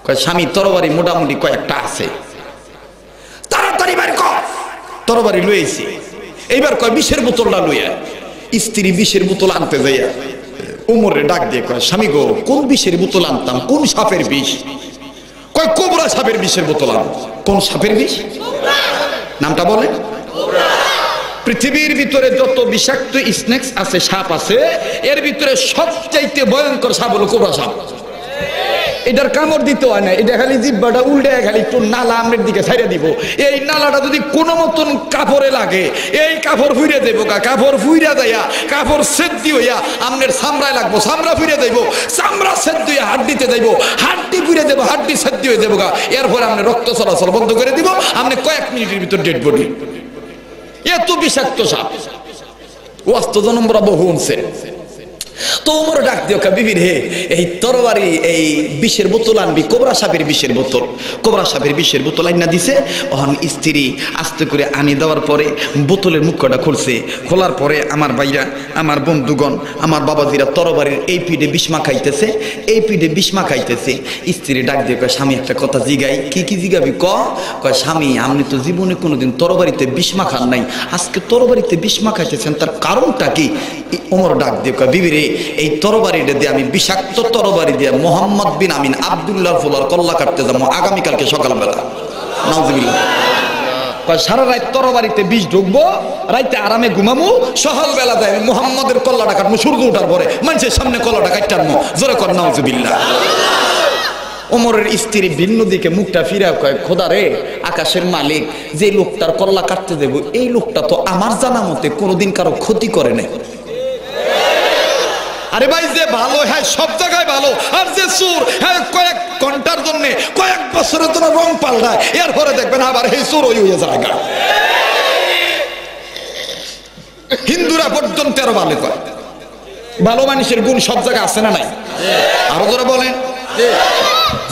কয় স্বামী তরবারি মোটামুটি কয়েকটা আছে। তাড়াতাড়ি বের কর। তরবারি লইছি। এইবার কয় বিষের বোতলটা লইয়া। স্ত্রী বিষের বোতল আনতে যাইয়া ওমরে ডাক দিয়ে কয় স্বামী গো কোন বিষের বোতল আনতাম? কোন সাপের বিষ? কয় কোবরা সাপের বিষের বোতল আন। কোন সাপের বিষ? নামটা বলে। পৃথিবীর ভিতরে যত বিষাক্ত স্নেকস আছে, সাপ আছে, এর ভিতরে সবচাইতে ভয়ঙ্কর সাপ হলো কোবরা সাপ। এটার কামড় দিতে হয় না, এটা খালি জিহ্বাটা উল্টে খালি একটু নালা আমনের দিকে ছাইড়ে দিব। এই নালাটা যদি কোনো মতন কাপড়ে লাগে এই কাপড় ফুইরে দেবো, কাপড় ফুইরা দেয়া কাপড় সেদ্ধি হইয়া আমনের চামড়ায় লাগবো, চামড়া ফুইরে দেব, চামড়া সেদ্ধ হইয়া হাড্ডিতে দেব, হাড্ডি ফুইরে দেবো, হাড্ডি সেদ্ধি হয়ে দেবো। এরপরে আপনি রক্ত চলাচল বন্ধ করে দিব, আপনি কয়েক মিনিটের ভিতর ডেড বডি। এত বিষাক্ত সাপ ওয়াস্ত জনমরা বহু উনছে। তো ওমর ডাক দিও বিবির হে এই তরবারি এই বিষের বোতল আনবি, কোবরা সাপের বিষের বোতল। কোবরা সাপের বিষের বোতল আইনা দিছে। ওহন স্ত্রী আস্তে করে আনি দেওয়ার পরে বোতলের মুখটা খুলছে। খোলার পরে আমার ভাইরা, আমার বন্ধুগণ, আমার বাবাজিরা তরবারির এই পিঠে বিষ মাখাইতেছে, এই পিঠে বিষ মাখাইতেছে। স্ত্রী ডাক দিয়ে কয় স্বামী একটা কথা জিগাই। কি জিগাবি? কয় স্বামী আপনি তো জীবনে কোনোদিন তরবারিতে বিষ মাখান নাই, আজকে তরবারিতে বিষ মাখাইতেছেন, তার কারণটা কি? ওমর ডাক দিয়ে কয় বিবি রে এই তরবারিটা দিয়ে আমি বিষাক্ত তরবারি দিয়ে মোহাম্মদ বিন আমিন আব্দুল্লাহ ফুলার কল্লা কাটতে যাবো আগামীকালকে সকালবেলা। নাউজুবিল্লাহ। কয় সারা রাত তরবারিতে বিষ ঢুকবো, রাইতে আরামে ঘুমামু, সকালবেলা যায় মোহাম্মদের কল্লাটা কাটবো, সূর্য ওঠার পরে মানুষের সামনে কল্লাটা কাটতে আনবো। জোরে কর নাউজুবিল্লাহ। ওমরের স্ত্রী ভিন্ন দিকে মুখটা ফিরা কয়, খোদা রে, আকাশের মালিক, যে লোকটার কল্লা কাটতে দেব, এই লোকটা তো আমার জানা মতে কোনোদিন কারো ক্ষতি করে নাই। আরে ভাই, যে ভালো হ্যাঁ সব জায়গায় ভালো, আর যে চোর হ্যাঁ কয়েক ঘন্টার জন্য কয়েক বছরে তোমার রং পাল্টায়, এরপরে দেখবেন আবার এই চোর ওই হয়ে যায়। হিন্দুরা পর্যন্ত আরো ভালো কয়। ভালো মানুষের গুণ সব জায়গায় আছে না নাই? আরো ধরে বলেন।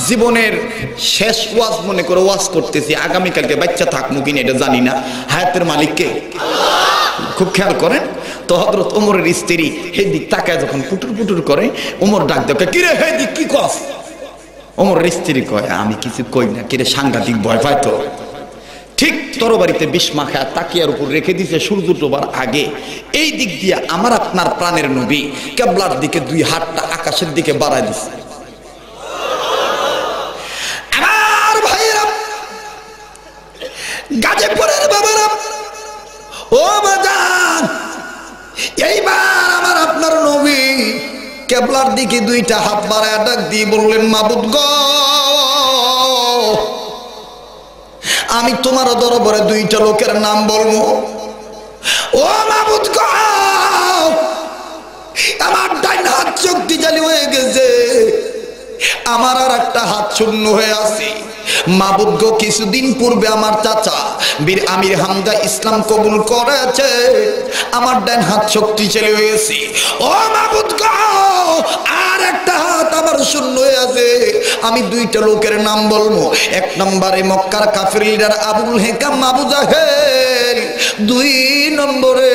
জীবনের শেষ ওয়াজ মনে করে ওয়াজ করতেছি, আগামীকালকে বাচ্চা থাকবো কিনা এটা জানি না, হায়াতের মালিককে খুব খেয়াল করেন। তো হযরত ওমরের স্ত্রী হেদিক তাকায় যখন পুটুর পুটুর করে, ওমর ডাক দেয়, কিরে হেদিক কি কস? ওমরের স্ত্রী কয়, আমি কিছু কই না। কিরে, সাংঘাতিক ভয় পায় তো। ঠিক তরবারিতে বিষ মাখা তাকিয়ার উপর রেখে দিছে সূর্য ডোবার আগে। এই দিক দিয়ে আমার আপনার প্রাণের নবী কিবলার দিকে দুই হাতটা আকাশের দিকে বাড়ায় দিছে। আমার ভাইয়েরা, গাজীপুরের বাবারা, ও বাজান, এইবার আমার আপনার নবী কিবলার দিকে দুইটা হাত বাড়ায় ডাক দিয়ে বললেন, মাবুদ গো, আমি তোমার দরবারে দুইটা লোকের নাম বলবো। ও মাবুদ গো, আমার ডাইন হাত শক্তিশালী হয়ে গেছে, আমার আর একটা হাত শূন্য হয়ে আছে। মাবুদ গো, কিছুদিন পূর্বে আমার চাচা বীর আমির হামজা ইসলাম কবুল করেছে, আমার ডান হাত শক্তিশালী হয়েছে। ও মাবুদ গো, আর একটা হাত আমার শূন্য হয়ে আছে, আমি দুইটা লোকের নাম বলবো। এক নম্বরে মক্কার কাফির লিডার আবুল হেকাম আবু জাহেল, দুই নম্বরে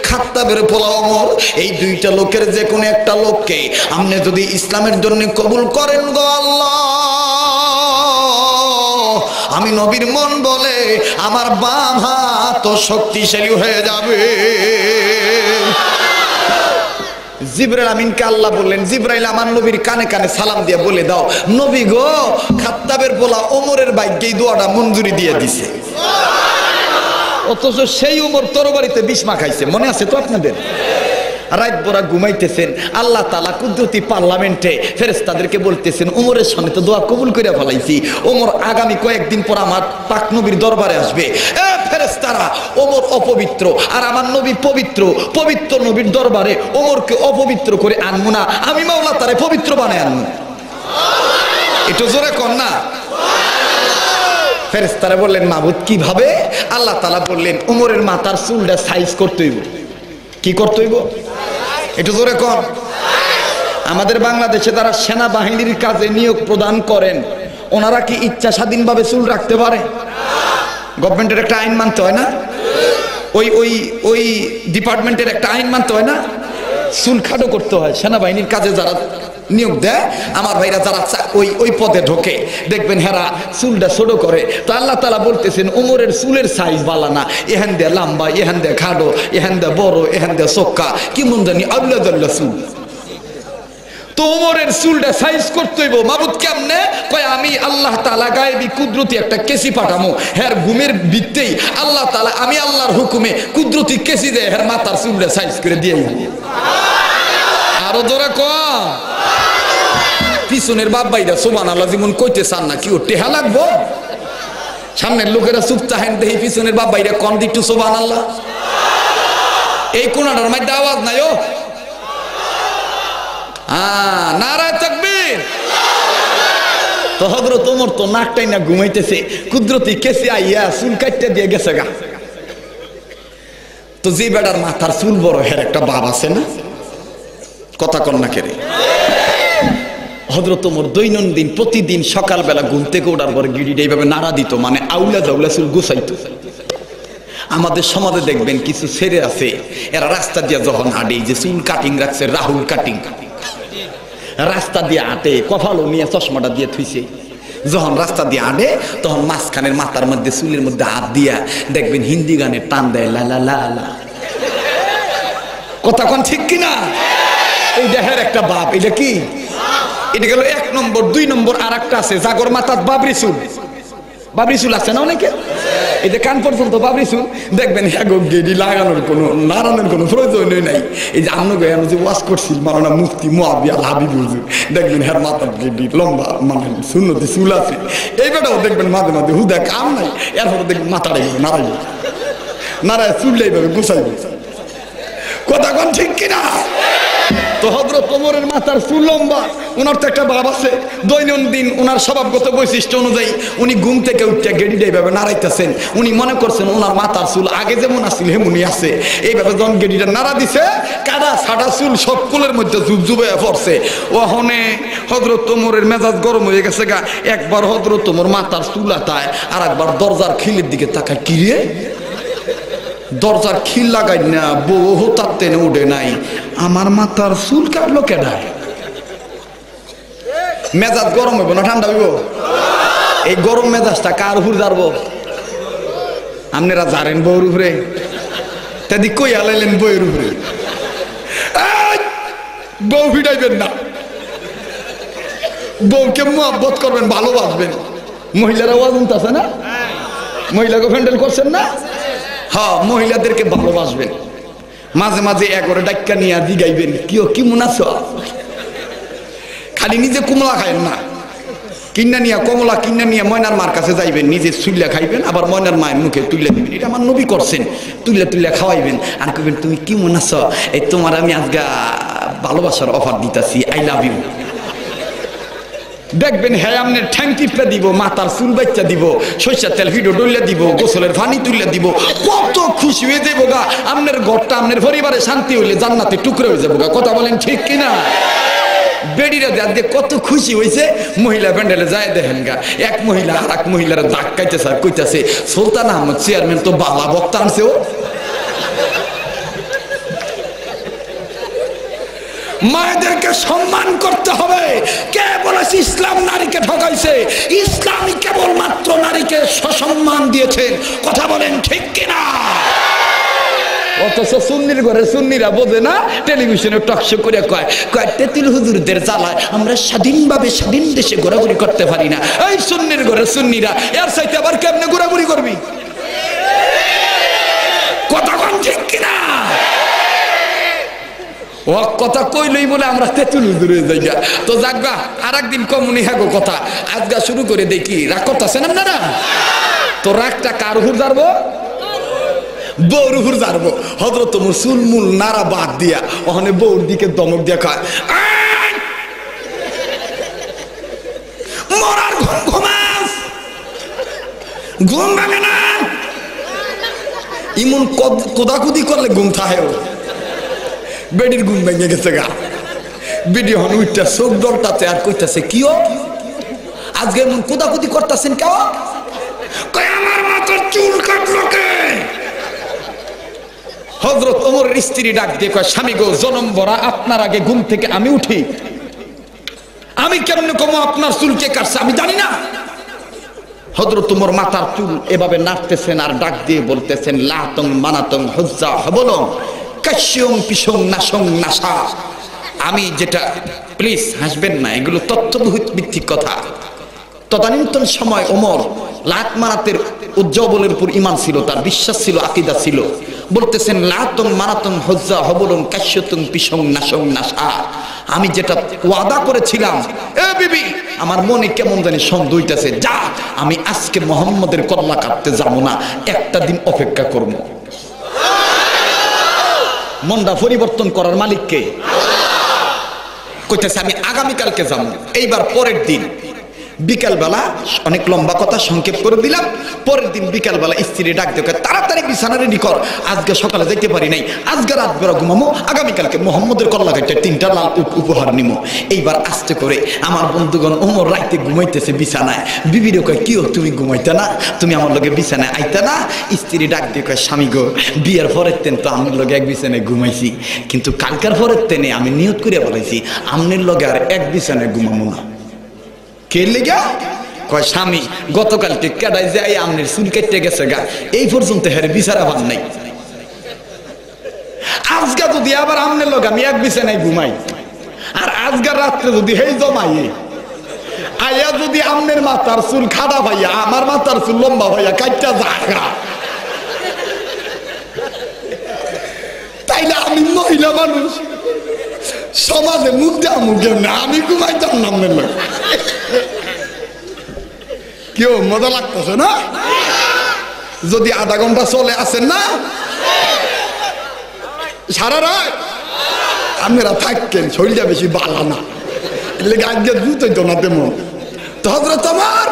খাত্তাবের পোলা ওমর। এই দুইটা লোকের যে কোনো একটা লোককে আপনি যদি ইসলামের জন্য কবুল করেন গো আল্লাহ, আমি নবীর মন বলে আমার বাম হাত শক্তিশালী হয়ে যাবে। জিবরাইল আমিনকে আল্লাহ বললেন, জিবরাইল আমার নবীর কানে কানে সালাম দিয়ে বলে দাও, নবী গো, খাত্তাবের পোলা ওমরের ভাগ্যেই দোয়াটা মঞ্জুরি দিয়ে দিছে। অথচ সেই ওমর তরবারিতে বিষ মাখাইছে, মনে আছে তো আপনাদের? রাত ভরা ঘুমাইতেছেন, আল্লাহ তাআলা কুদরতি পার্লামেন্টে ফেরেশতাদেরকে বলতেছেন, ওমরের সামনে তো দোয়া কবুল করে ফেলাইছি, ওমর আগামী কয়েকদিন পর আমার পাক নবীর দরবারে আসবে। এ ফেরেশতারা, ওমর অপবিত্র আর আমার নবী পবিত্র, পবিত্র নবীর দরবারে ওমরকে অপবিত্র করে আনবো না, আমি মাওলা তারে পবিত্র বানায় আনবো। একটু জোরে কর না। ফেরেশতারা বললেন, মাবুদ কিভাবে? আল্লাহ তাআলা বললেন, ওমরের মাথার চুলটা সাইজ করতে হইব। কি করতে হইব? একটু জোরে কর। আমাদের বাংলাদেশে যারা সেনাবাহিনীর কাজে নিয়োগ প্রদান করেন, ওনারা কি ইচ্ছা স্বাধীনভাবে চুল রাখতে পারে? গভর্নমেন্টের একটা আইন মানতে হয় না? ওই ওই ওই ডিপার্টমেন্টের একটা আইন মানতে হয় না? চুল খাটো করতে হয়। সেনাবাহিনীর কাজে যারা নিয়োগ দেয়, আমার ভাইরা যারা ওই পদে ঢোকে, দেখবেন হেরা চুলটা ছোট করে। তো আল্লাহ তাআলা বলতেছেন, ওমরের চুলের সাইজ বালা না, এখান দিয়ে লম্বা, এখান দিয়ে খাটো, এখান দিয়ে বড়, এখান দিয়ে চোক্কা, কি মন জানি আল্লাহ চুল। তো ওমরের চুলটা সাইজ করতে হইব। মাবুদ কেমনে? কয়, আমি আল্লাহ তাআলা গায়েবী কুদরতি একটা কেসি পাঠামো, হের ঘুমের ভিত্তেই আল্লাহ তাআলা, আমি আল্লাহর হুকুমে কুদরতি কেসি দেয়, হের মাথার চুলটা সাইজ করে দিয়ে। আরো ধরে কম। পিছনের বাপ ভাইরা সুবহানাল্লাহ যেমন কইতে চান না, কি ও টেহা লাগবো? সামনের লোকেরা চুপ চাহেন, দেখি পিছনের বাপ ভাইরা কম দিকটু সুবহানাল্লাহ। এই কোনাটার মধ্যে আওয়াজ নাই। ও নারায়ে তাকবীর। তো হযরত ওমর তো নাকটাই না ঘুমাইতেছে, কুদরতি কেসে আইয়া চুল কাটতে দিয়ে গেছে গা। তো যে বেটার মাথার চুল বড়, হের একটা বাপ আছে না? কথা কন না কেরে? হযরত ওমর দৈনন্দিন প্রতিদিন সকালবেলা ঘুম থেকে ওঠার পর গিড়িটা এইভাবে নাড়া দিত, মানে আউলা জাউলা চুল গুছাইতো। আমাদের সমাজে দেখবেন কিছু ছেড়ে আছে, এরা রাস্তা দিয়ে যখন হাঁটে, যে চুল কাটিং রাখছে, রাহুল কাটিং, রাস্তা দিয়ে হাঁটে, কপালও নিয়ে চশমাটা দিয়ে থুইছে, যখন রাস্তা দিয়ে হাঁটে তখন মাঝখানের মাথার মধ্যে চুলের মধ্যে হাত দিয়া দেখবেন হিন্দি গানের টান দেয়, লা লা লা লা। কথা কোন ঠিক কিনা? এই দেহের একটা বাপ। এটা কি? এটা গেল এক নম্বর। দুই নম্বর আর একটা আছে, জাগর মাথার বাবরি চুল। বাবরি চুল আছে না অনেকে? এই যে কান পর্যন্ত বাবরি চুল দেখবেন গেডি লাগানোর কোনো নাড়ানোর কোনো প্রয়োজনই নাই। এই যে আমরা আমি যে ওয়াশ করছি মাওলানা মুফতি মুআবিয়া আল হাবিব হুজুর দেখবেন হ্যার মাথার গেডি লম্বা মানে সুন্নতি চুল আছে। এই বেটাও দেখবেন মাঝে মাঝে হুদা কাম নাই, এরপরে দেখবেন মাথাটা এইভাবে নাড়াইবে, নাড়ায় চুলটা এইভাবে গুছাইবে। কথা কোন ঠিক কিনা? তো হযরত ওমরের মাথার চুল লম্বা, ওনার তো একটা ভাব আছে, দৈনন্দিন ওনার স্বভাবগত বৈশিষ্ট্য অনুযায়ী উনি ঘুম থেকে উঠে গেডিটা এইভাবে নাড়াইতেছেন। উনি মনে করছেন ওনার মাথার চুল আগে যেমন আসছিল হেমনই আছে। এইভাবে যখন গেডিটা নাড়া দিছে, কাদা ছাড়া চুল সব কুলের মধ্যে জুবজুবাইয়া পড়ছে। ওখানে হযরত ওমরের মেজাজ গরম হয়ে গেছে গা। একবার হযরত ওমর মাথার চুল আতায়, আর একবার দরজার খিলের দিকে তাকায়, কি রে দরজার খিল লাগাই না, বউ তার টেনে উঠে নাই, আমার মাথার চুল কাটলো কেডায়? মেজাজ গরম হইব না ঠান্ডা হইব? এই গরম মেজাজটা কার উপর জারবো? আপনারা জানেন বউর উপরে, তাদি কই আলাইলেন বউয়ের উপরে। বউ ভিড়াইবেন না, বউকে মোহাব্বত করবেন, ভালোবাসবেন। মহিলারা ওয়াজুন আছে না, মহিলাকে হ্যান্ডেল করছেন না? হ্যাঁ, মহিলাদেরকে ভালোবাসবেন। মাঝে মাঝে একরে ডাক্কা নিয়ে জিগাইবেন, কি মনে আছো? খালি নিজে কমলা খাইন না, কিনা নিয়া কমলা কিনা নিয়ে ময়নার মার কাছে যাইবেন, নিজে চুল্লা খাইবেন, আবার ময়নার মায়ের মুখে তুলে দিবেন। এটা আমার নবী করছেন, তুল্লা খাওয়াইবেন। আর কইবেন, তুমি কি মনে আছো? এই তোমার আমি আজকে ভালোবাসার অফার দিতেছি, আই লাভ ইউ। দেখবেন হ্যাঁ আপনার ঠ্যাং টিপটা দিব, মাথার চুল বাচ্চা দিব, সরিষার তেল ভিডিও ডলিয়া দিব, গোসলের পানি তুলে দিব, কত খুশি হয়ে যাবো গা। আপনার ঘরটা আপনার পরিবারে শান্তি হইলে জান্নাতে টুকরে হয়ে যাবো গা। কথা বলেন ঠিক কিনা? বেডিরা দেখে কত খুশি হয়েছে। মহিলা প্যান্ডেলে যায় দেখেন গা, এক মহিলা আর এক মহিলার দাগ কাইতেছে আর কইতেছে, সুলতান আহমদ চেয়ারম্যান তো বালা বক্তা আনছে। ও মায়েদেরকে সম্মান করতে হবে। কে বলেছে ইসলাম নারীকে ঠকাইছে? ইসলামই কেবলমাত্র নারীকে সসম্মান দিয়েছেন। কথা বলেন ঠিক কিনা? অথচ সুন্নির ঘরে সুন্নিরা বোঝে না, টেলিভিশনে টকশো করে কয় তেতুল হুজুরদের জ্বালায় আমরা স্বাধীনভাবে স্বাধীন দেশে ঘোরাঘুরি করতে পারি না। এই সুন্নির ঘরে সুন্নিরা এর চাইতে আবার কেমনে ঘোরাঘুরি করবি? কথা কোন ঠিক কিনা? ও কথা কইলই বলে আমরা তেতুল হুজুর হয়ে যাই। তো যাকগা, আর একদিন কমুনি হ্যাগো কথা আজগা শুরু করে দেখি। রাগ করতেছেন আপনারা? তো রাগটা কার উপর জারবো? বউর উপর জারবো। হযরত ওমর চুলমুল নাড়া বাদ দিয়া ওখানে বউর দিকে দমক দিয়া কয়, মরার ঘুমাস, ঘুম ভাঙে না। ইমন কোদাকুদি করলে ঘুম থাহে। বেডির ঘুম ভেঙে গেছে গা। বেডি হন উঠটা চোখ ডলটাতে আর কইতাছে, কিও আজকে এমন কোদাকুদি করতেছেন কেউ? আমার মাথার চুল কাটলো কে? হযরত ওমরের স্ত্রী ডাক দিয়ে কয়, স্বামী গো, জনম ভরা আপনার আগে ঘুম থেকে আমি উঠি, আমি কেমনে কমো আপনার চুল কে কাটছে আমি জানি না। হযরত ওমর মাথার চুল এভাবে নাড়তেছেন আর ডাক দিয়ে বলতেছেন, লাতং মানাতং হুজ্জা হবলং কাশ্যং পিসং নাসং নাসা। আমি যেটা, প্লিজ হাসবেন না, এগুলো তথ্যভিত্তিক কথা। তদানীন্তন সময় ওমর লাত মানাতের উজ্জ্বলের উপর ইমান ছিল, তার বিশ্বাস ছিল, আকীদা ছিল। বলতেছেন, লাতং মানাতং হুজ্জা হবলং কাশ্যতং পিসং নাসং নাসা। আমি যেটা ওয়াদা করেছিলাম, এ বিবি আমার মনে কেমন জানি সন্দেহ হইতেছে, যা আমি আজকে মুহাম্মদের কল্লা কাটতে যাব না, একটা দিন অপেক্ষা করব। মনটা পরিবর্তন করার মালিককে কইতেছে, আমি আগামীকালকে যাব। এইবার পরের দিন বিকালবেলা, অনেক লম্বা কথা সংক্ষেপ করে দিলাম, পরের দিন বিকালবেলা স্ত্রী ডাক দেখে, তাড়াতাড়ি বিছানা রেডি কর, আজকে সকালে যেতে পারি নাই, আজকে রাত বেড়া ঘুমামো, আগামীকালকে মোহাম্মদের কল্লা কাটতে 3টা লাল উপহার নিমো। এইবার আস্তে করে আমার বন্ধুগণ, ওমর রাইতে ঘুমাইতেছে বিছানায়। বিবিরে কয়, কি তুমি ঘুমাইতে না? তুমি আমার লগে বিছানায় আইতে না? স্ত্রী ডাক দিয়ে কয়, স্বামী গো, বিয়ের পরের তেন তো আমার লগে এক বিছানায় ঘুমাইছি, কিন্তু কালকার পরের তেনে আমি নিয়ত করে বলাইছি আমনের লগে আর এক বিছানায় ঘুমামো না। কে লেগা? কয়, স্বামী গতকালকে কেডাই যাই আমনের চুল কেটে গেছে গা, এই পর্যন্ত হেরে বিচারা ভাব নাই। আজকা যদি আবার আমনের লগে আমি এক বিছানায় ঘুমাই, আর আজকার রাত্রে যদি হেই জমাই আয়া যদি আমনের মাথার চুল খাড়া ভাইয়া আমার মাথার চুল লম্বা ভাইয়া কাইটা জাগা, তাইলে আমি মহিলা মানুষ সমাজে মুখ দেওয়া মুখে না, আমি ঘুমাইতাম না আমনের লোক। কেউ মজা লাগতেছে না? যদি আধা ঘন্টা চলে আসেন না সারা রাত আপনারা থাকেন, শরীরটা বেশি বালা না, এলে আজকে জুতোই তো না তেমন। তো হযরত ওমর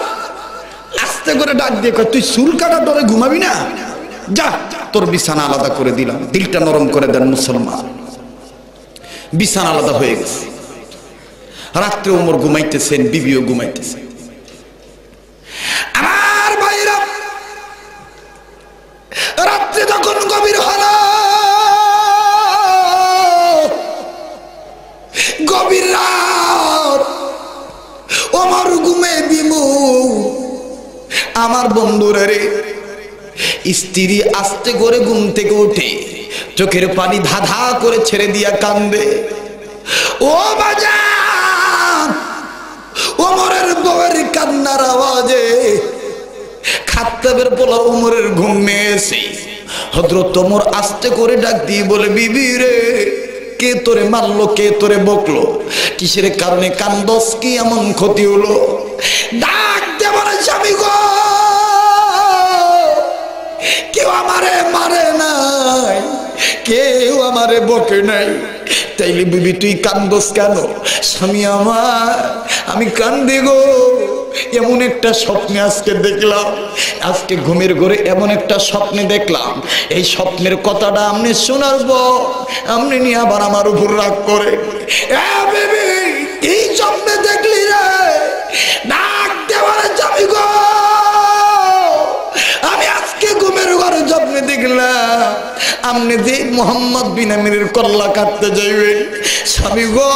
আস্তে করে ডাক দিয়ে কয়, তুই চুল কাটা ডরে ঘুমাবি না, যা তোর বিছানা আলাদা করে দিলাম, দিলটা নরম করে দেন মুসলমান। বিছানা আলাদা হয়ে গেছে। রাত্রে ওমর ঘুমাইতেছেন, বিবিও ঘুমাইতেছেন। আমার ভাইরা রাত্রে যখন গভীর হলো, গভীর রাত, ওমর ঘুমে বিমুখ। আমার বন্ধুরা রে, স্ত্রী আস্তে করে ঘুম থেকে উঠে চোখের পানি ধাঁধা করে ছেড়ে দিয়া কান্দে। ও বাজান, ওমরের বউয়ের কান্নার আওয়াজে খাত্তাবের পোলা ওমরের ঘুম এসে হযরত ওমর আস্তে করে ডাক দিয়ে বলে, বিবি রে, কে তোরে মারলো, কে তোরে বকলো, কিসের কারণে কান্দস, কি এমন ক্ষতি হলো? ডাক দে বলে, স্বামী গো, কেউ আমারে মারে নাই, কেউ আমারে বকে নাই, তাইলে বিবি তুই কান্দস কেন? স্বামী আমার, আমি কান্দি গো, এমন একটা স্বপ্নে আজকে দেখলাম, আজকে ঘুমের ঘরে এমন একটা স্বপ্নে দেখলাম, এই স্বপ্নের কথাটা আপনি শোনার পর আপনি নিয়ে আবার আমার উপর রাগ করে। বিবি, এই স্বপ্নে দেখলি রে? ডাক দেওয়ার স্বামী গো, আমি আজকে ঘুমের ঘরে স্বপ্নে দেখলাম আপনি যে মোহাম্মদ বিন আমিরের কল্লা কাটতে যাইবেন। স্বামী গো,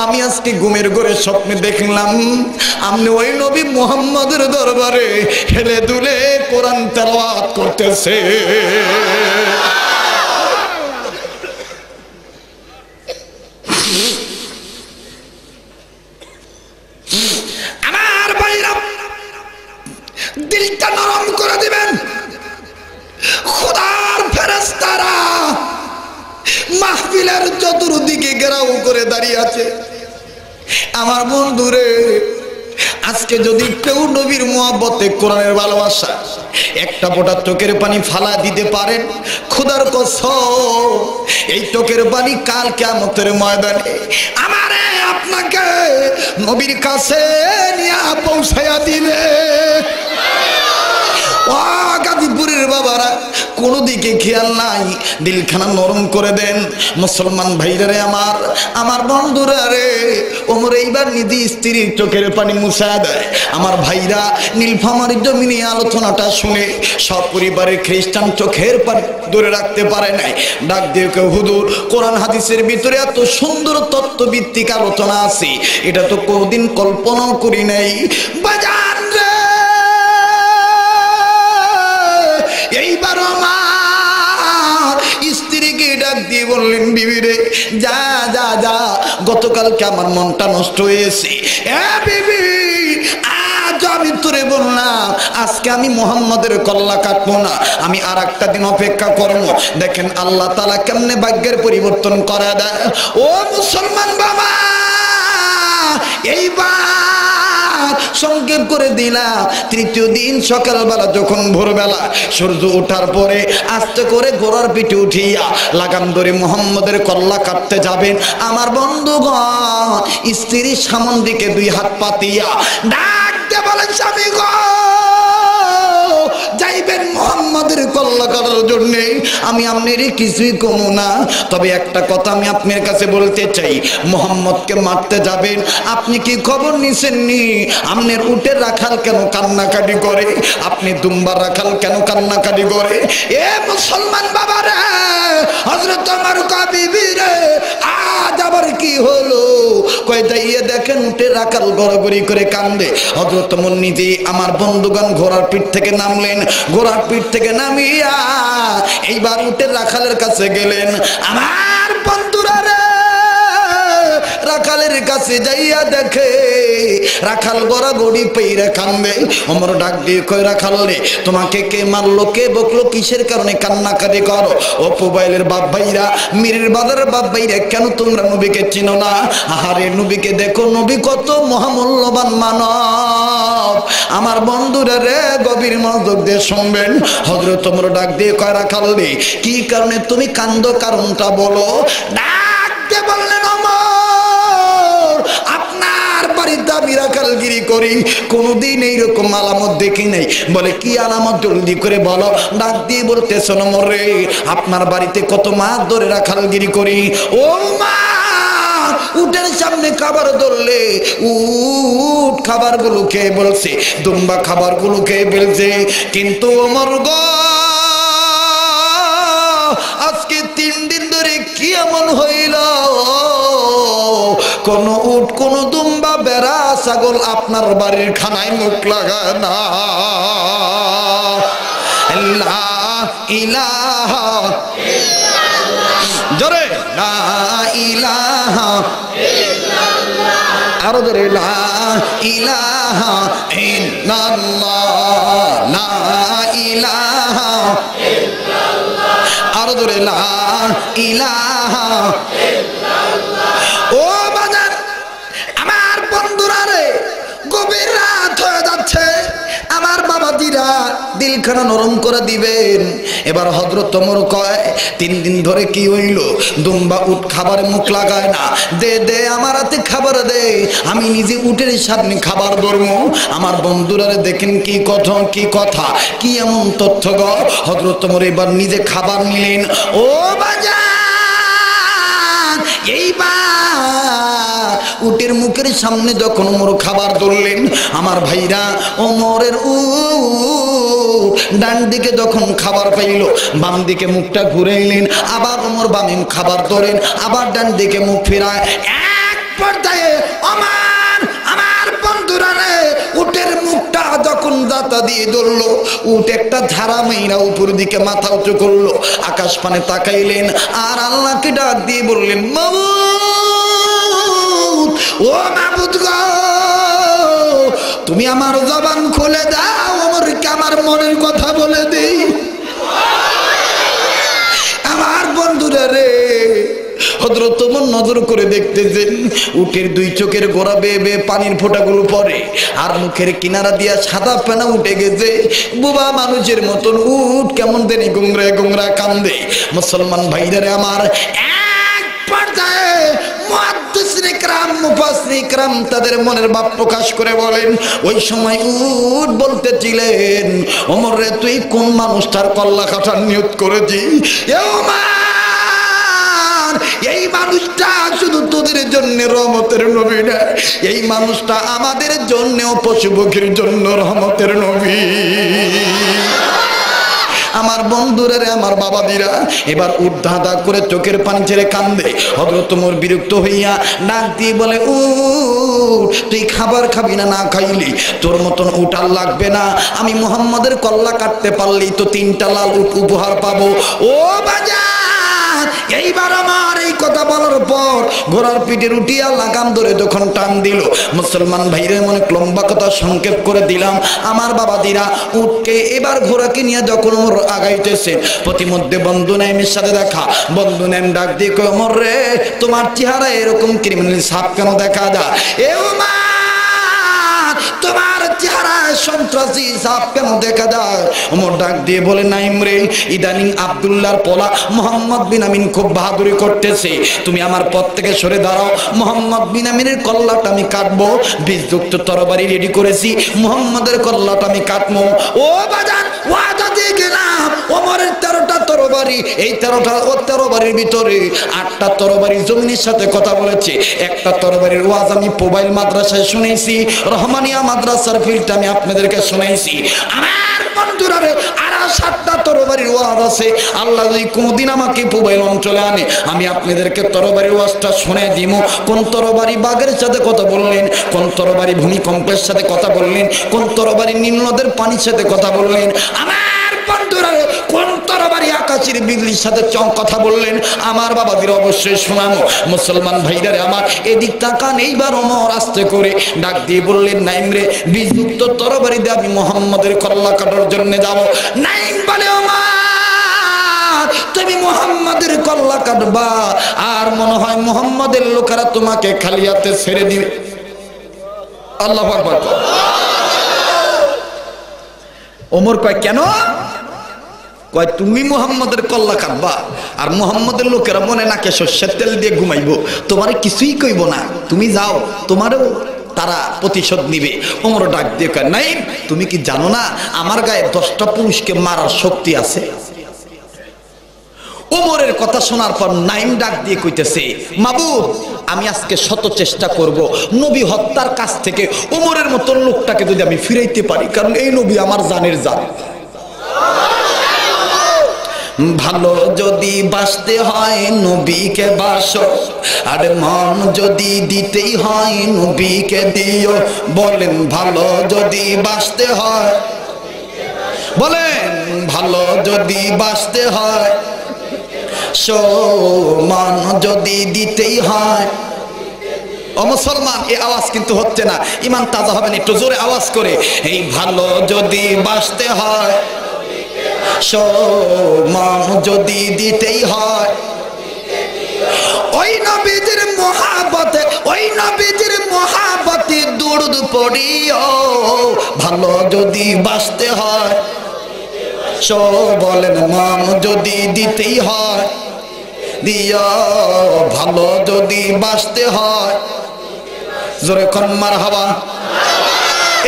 আমি আজকে ঘুমের ঘরে স্বপ্নে দেখলাম আপনি ওই নবী মুহাম্মদের দরবারে হেলে দুলে কোরআন তেলাওয়াত করতেছে। আমার ভাইরা, দিলটা নরম করে দিবেন। খোদার ফেরেশতারা মাহফিলের চতুর্দিকে ঘেরাও করে দাঁড়িয়ে আছে। আমার বন্ধুরে, আজকে যদি কেউ নবীর মুহাব্বতে, কোরআনের ভালোবাসা, একটা ফোঁটা চোখের পানি ফালা দিতে পারেন, খোদার কসম এই চোখের পানি কাল কিয়ামতের ময়দানে আমারে আপনাকে নবীর কাছে নিয়ে পৌঁছায়া দিবে। ও গাজীপুরের বাবারা, কোনো দিকে খেয়াল নাই, দিলখানা নরম করে দেন। মুসলমান ভাইরা রে, আমার বন্ধুরা রে, ওমর এইবার নিজে স্ত্রীর চোখের পানি মুছা দেয়। আমার ভাইরা, নীলফামারীর জমিনে আলোচনাটা শুনে সব পরিবারের খ্রিস্টান চোখের পানি ধরে রাখতে পারে নাই। ডাক দিয়ে কেউ, হুজুর, কোরআন হাদিসের ভিতরে এত সুন্দর তত্ত্বভিত্তিক আলোচনা আছে, এটা তো কোনোদিন কল্পনাও করি নাই। বাজান রে, এইবার আমার স্ত্রীকে ডাক দিয়ে বললেন, বিবি রে, যা যা যা, গতকালকে আমার মনটা নষ্ট হয়েছে। বিবি, আজ আমি তোরে বললাম আজকে আমি মুহাম্মদের কল্লা কাটবো না, আমি আর একটা দিন অপেক্ষা করবো। দেখেন আল্লাহ তাআলা কেমনে ভাগ্যের পরিবর্তন করে দেয়। ও মুসলমান বাবা, এইবার সংক্ষেপ করে দিলাম, তৃতীয় দিন সকালবেলা যখন ভোরবেলা সূর্য ওঠার পরে আস্তে করে ঘোড়ার পিঠে উঠিয়া লাগাম ধরে মুহাম্মদের কল্লা কাটতে যাবেন। আমার বন্ধুগণ, স্ত্রীর সামন দিকে দুই হাত পাতিয়া ডাক দিয়ে বলেন, স্বামী গো, যাইবেন মুহাম্মদের কল্লা কাটার জন্য, আমি আপনার কিছুই কমু না, তবে একটা কথা আমি আপনার কাছে বলতে চাই, মুহাম্মদকে মারতে যাবেন, আপনি কি খবর নিছেন নি আপনার উটের রাখাল কেন কান্নাকাটি করে, আপনি দুম্বার রাখাল কেন কান্নাকাটি করে? এ মুসলমান বাবারা, হযরত ওমর কয়, বিবি রে, আজ আবার কি হলো? কয়, যাইয়ে দেখেন উটের রাখাল গড়গড়ি করে কান্দে। হযরত ওমর নিজে, আমার বন্ধুগণ, ঘোড়ার পিঠ থেকে নামলেন, ঘোড়ার পিঠ থেকে নামিয়া এইবার উটের রাখালের কাছে গেলেন। আমার বন্ধুরা রে, রাখালের বাড়ির কাছে যাইয়া দেখে রাখাল গড়াগড়ি পেইরা কান্দে। ওমর ডাক দিয়ে কই, রাখাল রে, তোমাকে কে মারলো, কে বকলো, কিসের কারণে কান্নাকাটি করো? ও পুবাইলের বাপ ভাইরা, মিরের বাজারের বাপ ভাইরা, কেন তোমরা নবীকে চিনো না? আহারে নবীকে দেখো, নবী কত মহামূল্যবান মানব। আমার বন্ধুরা রে, গভীর মনোযোগ দিয়ে শুনবেন। হযরত ওমর ডাক দিয়ে কয়, রাখাল রে, কি কারণে তুমি কান্দো, কারণটা বলো। ডাক দিয়ে বললেন, ওমর, আপনার বাড়িতে আমি রাখালগিরি করি, কোনদিন এইরকম আলামত দেখি নাই। বলে কি আলামত, জলদি করে বলো। ডাক দিয়ে বলতেছ, ওমর রে, আপনার বাড়িতে কত মাস ধরে রাখালগিরি করি। ও মা, উটের সামনে খাবার ধরলে উট খাবারগুলো খেয়ে বলছে, দুম্বা খাবারগুলো খেয়ে ফেলছে। কিন্তু ওমর গো, আজকে 3 দিন ধরে কি এমন হইল, কোন উট, কোন দুম্বা, বেড়া, ছাগল আপনার বাড়ির খানায় মুখ লাগায় না। লা ইলাহা ইল্লাল্লাহ, জোরে লা ইলাহা ইল্লাল্লাহ, আরো জোরে লা ইলাহা ইল্লাল্লাহ, লা ইলাহা ইল্লাল্লাহ, আরো জোরে লা ইলাহা ইল্লাল্লাহ। ও বাজার, আমার বন্ধুরা রে, গভীর রাত হয়ে যাচ্ছে, আমার বাবাজিরা দিলখানা নরম করে দিবেন। এবার হযরত ওমর কয়, 3 দিন ধরে কি হইল, দুম্বা উট খাবারে মুখ লাগায় না, দে দে আমার হাতে খাবার দে, আমি নিজে উটের সামনে খাবার ধরবো। আমার বন্ধুরা রে দেখেন কি কথা, কি কথা, কি এমন তথ্য গো। হযরত ওমর এবার নিজে খাবার নিলেন। ও বাজার, এইবার উটের মুখের সামনে যখন ওমর খাবার ধরলেন, আমার ভাইরা, ওমরের ডান দিকে যখন খাবার পাইল, বাম দিকে মুখটা ঘুরাইলেন, আবার ওমর বামে খাবার ধরেন, আবার ডান দিকে মুখ ফেরায়। এক পর্যায়ে আমার বন্ধুরা রে, উটের মুখটা যখন দাতা দিয়ে ধরলো, উট একটা ধারা মেয়েরা উপর দিকে মাথা উঁচু করলো, আকাশ পানে তাকাইলেন, আর আল্লাহকে ডাক দিয়ে বললেন, মাবুদ, ও মাবুদ গো, তুমি আমার জবান খুলে দাও, ওমরকে আমার মনের কথা বলে দেই। আমার বন্ধুরা রে, হযরত ওমর নজর করে দেখতেছেন, উটের 2 চোখের গোড়া বেয়ে বেয়ে পানির ফোঁটাগুলো পড়ে, আর মুখের কিনারা দিয়া সাদা ফেনা উঠে গেছে। বুবা মানুষের মতন উট কেমন দেনি গুংরা গুংরা কান্দে। মুসলমান ভাইরা আমার, এক পর্যায়ে মুহাদ্দিসিন ইকরাম, মুফাসসিরিন ইকরাম তাদের মনের ভাব প্রকাশ করে বলেন, ওই সময় উট বলতেছিলেন, ওমর রে, তুই কোন মানুষটার কল্লা কাটার নিয়ত করেছিস? এই মানুষটা শুধু তোদের জন্য রহমতের নবী না, এই মানুষটা আমাদের জন্য, পশু পক্ষীর জন্য রহমতের নবী। আমার বন্ধুরা রে, আমার বাবাদিরা, এবার উট ধাঁধা করে চোখের পানি ছেড়ে কান্দে। হযরত ওমর বিরক্ত হইয়া ডাক দিয়ে বলে, তুই খাবার খাবি না, না খাইলি তোর মতন উট আর লাগবে না, আমি মুহাম্মাদের কল্লা কাটতে পারলেই তো 3টা লাল উট উপহার পাবো। ও বাজার, এইবার আমার এই কথা বলার পর ঘোড়ার পিঠে উঠিয়া লাগাম ধরে যখন টান দিল, মুসলমান ভাইরে মনে লম্বা কথা সংক্ষেপ করে দিলাম। আমার বাবাদিরা উঠকে এবার ঘোড়াকে নিয়ে যখন ওমর আগাইতেছে, প্রতিমধ্যে বন্ধু নাইমের সাথে দেখা। বন্ধু নাইম ডাক দিয়ে কয়, ওমর রে, তোমার চেহারা এরকম ক্রিমিনাল সাপ কেন দেখা যায়? এ ওমর, তোমার চেহারা সন্ত্রাসী সাপ কেন দেখা যায়? ওমর ডাক দিয়ে বলে, নাইম রে, ইদানিং আব্দুল্লাহর পোলা মোহাম্মদ বিন আমিন খুব বাহাদুরি করতেছে, তুমি আমার পথ থেকে সরে দাঁড়াও, মোহাম্মদ বিন আমিনের কল্লাটা আমি কাটবো, বীজযুক্ত তরবারি রেডি করেছি, মোহাম্মদের কল্লাটা আমি কাটবো। ও বাজান, ওয়াদা দিয়ে গেলাম, ওমরের 13টা তরবারি, এই 13বারির ভিতরে 8টা তরবারি জমিনের সাথে কথা বলেছে। একটা তরবারির ওয়াজ আমি মোবাইল মাদ্রাসায় শুনেছি, রহমানিয়া মাদ্রাসার ফিল্ডে আমি আপনাদেরকে শুনেছি। আমার বন্ধুরা রে, আর 7টা তরবারির ওয়াজ আছে। আল্লাহ যদি কোনদিন আমাকে মোবাইল অঞ্চলে আনে, আমি আপনাদেরকে তরবারির ওয়াজটা শুনে দিব। কোন তরবারি বাঘের সাথে কথা বললেন, কোন তরবারি ভূমিকম্পের সাথে কথা বললেন, কোন তরবারি নিম্নদের পানির সাথে কথা বললেন। আমার বন্ধুরা রে, কোন তরবারি তরবারি আকাশের বিজলির সাথে কথা বললেন। আমার বাবাদের অবশ্যই শোনানো মুসলমান ভাইরা আমার, এদিক তাকান। এইবার ওমর আস্তে করে ডাক দিয়ে বললেন, নাইম রে, বিযুক্ত তরবারি দিয়ে আমি মুহাম্মাদের কল্লা কাটার জন্য যাব। নাইম বলে, ওমর তুমি মুহাম্মাদের কল্লা কাটবা, আর মনে হয় মুহাম্মাদের লোকেরা তোমাকে খালি হাতে ছেড়ে দিবে। আল্লাহু আকবার। ওমর কয়, কেন? কয়, তুমি মুহাম্মাদের কল্লা কাটবা, আর মুহাম্মাদের লোকেরা মনে নাকে সর্ষের তেল দিয়ে ঘুমাইবো, তোমারে কিছুই কইব না, তুমি যাও, তোমারও তারা প্রতিশোধ নিবে। ওমর ডাক দিয়ে কয়, নাইম তুমি কি জানো না আমার গায়ে 10টা পুরুষকে মারার শক্তি আছে? ওমরের কথা শোনার পর নাইম ডাক দিয়ে কইতেছে, মাবুদ আমি আজকে শত চেষ্টা করব নবী হত্যার কাছ থেকে ওমরের মতো লোকটাকে যদি আমি ফিরাইতে পারি, কারণ এই নবী আমার জানের জান। ভালো যদি বাসতে হয় নবীকে বাসো, আর মন যদি দিতেই হয় নবীকে দিও। বলেন ভালো যদি বাসতে হয়, বলেন ভালো যদি বাসতে হয়, মন যদি দিতেই হয়। ও মুসলমান, এই আওয়াজ কিন্তু হচ্ছে না, ইমান তাজা হবে না, একটু জোরে আওয়াজ করে। এই ভালো যদি বাসতে হয়, মন যদি দিতেই হয়, ওই নবীজির মহাব্বতে, ওই নবীজির মহাব্বতে দুরূদ পড়িও। ভালো যদি বাসতে হয়, বলেন মন যদি দিতেই হয় দিও। ভালো যদি বাসতে হয়, জোরে কোন মারহাবা।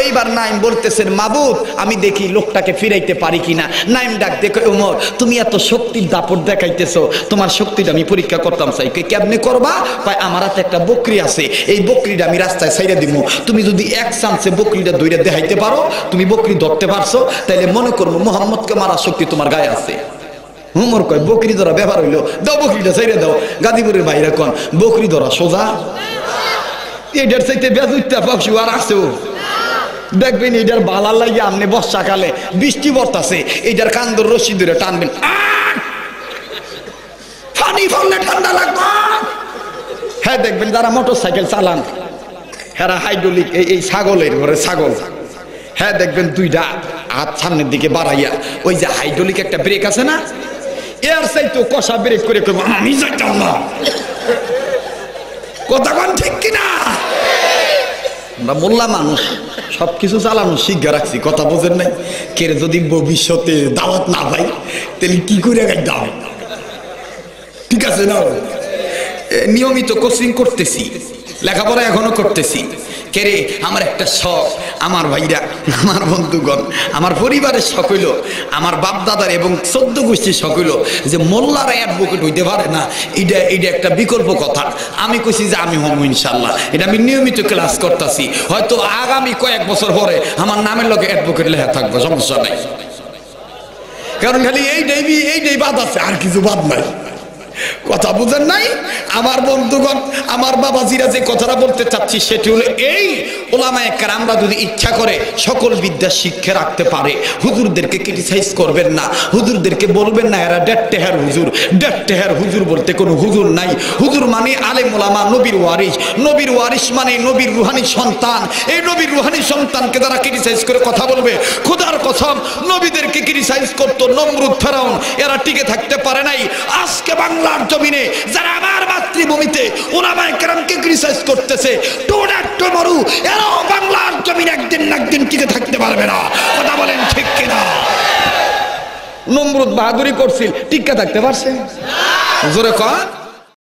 এইবার নাইম বলতেছেন, মাবুদ আমি দেখি লোকটাকে ফিরাইতে পারি কিনা। নাইম ডাক দেখো, ওমর তুমি এত শক্তির দাপট দেখাইতেছো, তোমার শক্তিটা আমি পরীক্ষা করতাম চাই। কেমনে করবা? পায় আমার হাতে একটা বকরি আছে, এই বকরিটা আমি রাস্তায় ছাইড়া দিব, তুমি যদি এক চান্সে বকরিটা দইরা দেখাইতে পারো, তুমি বকরি ধরতে পারছো, তাইলে মনে করবো মুহাম্মদকে মারার শক্তি তোমার গায়ে আছে। ওমর কয়, বকরি ধরা ব্যাপার হইলো, দাও বকরিটা ছাইড়া দাও। গাজীপুরের ভাইরা কোন বকরি ধরা সোজা? এটার চাইতে বেজুইতা পাবছি আর আছেও। দেখবেন এটার বালার লাগে আপনি বর্ষাকালে বৃষ্টি বর্তাছে, এটার কান্দর রশি ধরে টানবেন, পানি পড়লে ঠান্ডা লাগবে। হ্যাঁ দেখবেন যারা মোটর সাইকেল চালান, হ্যাঁ হাইড্রোলিক, এই ছাগলের ঘরে ছাগল, হ্যাঁ দেখবেন দুইটা হাত সামনের দিকে বাড়াইয়া, ওই যে হাইড্রোলিক একটা ব্রেক আছে না, এর চাইতো কষা ব্রেক করে করবো, আমি যাইতাম না। কথা কোন ঠিক কিনা? আমরা মোল্লা মানুষ, সবকিছু চালানো শিক্ষা রাখছি, কথা বোঝেন নাই? কে যদি ভবিষ্যতে দাওয়াত না পাই তাহলে কি করে দাও? ঠিক আছে না? নিয়মিত কোচিং করতেছি, লেখাপড়া এখনো করতেছি। কেরে আমার একটা শখ, আমার ভাইরা, আমার বন্ধুগণ, আমার পরিবারের শখ হইল, আমার বাপ দাদার এবং 14 গোষ্ঠীর শখ হইল যে মোল্লারা অ্যাডভোকেট হইতে পারে না, এটা একটা বিকল্প কথা। আমি কইছি যে আমি হব ইনশাল্লাহ, এটা আমি নিয়মিত ক্লাস করতেছি। হয়তো আগামী কয়েক বছর পরে আমার নামের লোকে অ্যাডভোকেট লেখা থাকবে, সমস্যা নাই। কারণ খালি এইটাই বাদ আছে, আর কিছু বাদ নাই। কথা বুঝেন নাই? আমার বন্ধুগণ, আমার বাবাজিরা যে কথাটা বলতে চাচ্ছি সেটি হলো এই, ওলামায়ে কেরামরা যদি ইচ্ছা করে সকল বিদ্যা শিক্ষা রাখতে পারে। হুজুরদেরকে ক্রিটিসাইজ করবেন না, হুজুরদেরকে বলবেন না এরা ডেট্টেহার হুজুর। ডেট্টেহার হুজুর বলতে কোনো হুজুর নাই। হুজুর মানে আলেম ওলামা, নবীর ওয়ারিস। নবীর ওয়ারিস মানে নবীর রুহানি সন্তান। এই নবীর রুহানি সন্তানকে যারা ক্রিটিসাইজ করে কথা বলবে, খোদার কসম নবীদেরকে ক্রিটিসাইজ করতো নমরুদ, ফেরাউন, এরা টিকে থাকতে পারে নাই। আজকে বাংলার জমিনে যারা আমার মাতৃভূমিতে ওলামায়ে কেরামকে ক্রিটিসাইজ করতেছে, টুডাট্টু এরাও বাংলার জমিনে একদিন না একদিন টিকে থাকতে পারবে না। কথা বলেন ঠিক কিনা? নমরুদ বাহাদুরি করছিল, টিকে থাকতে পারছে? জোরে কর।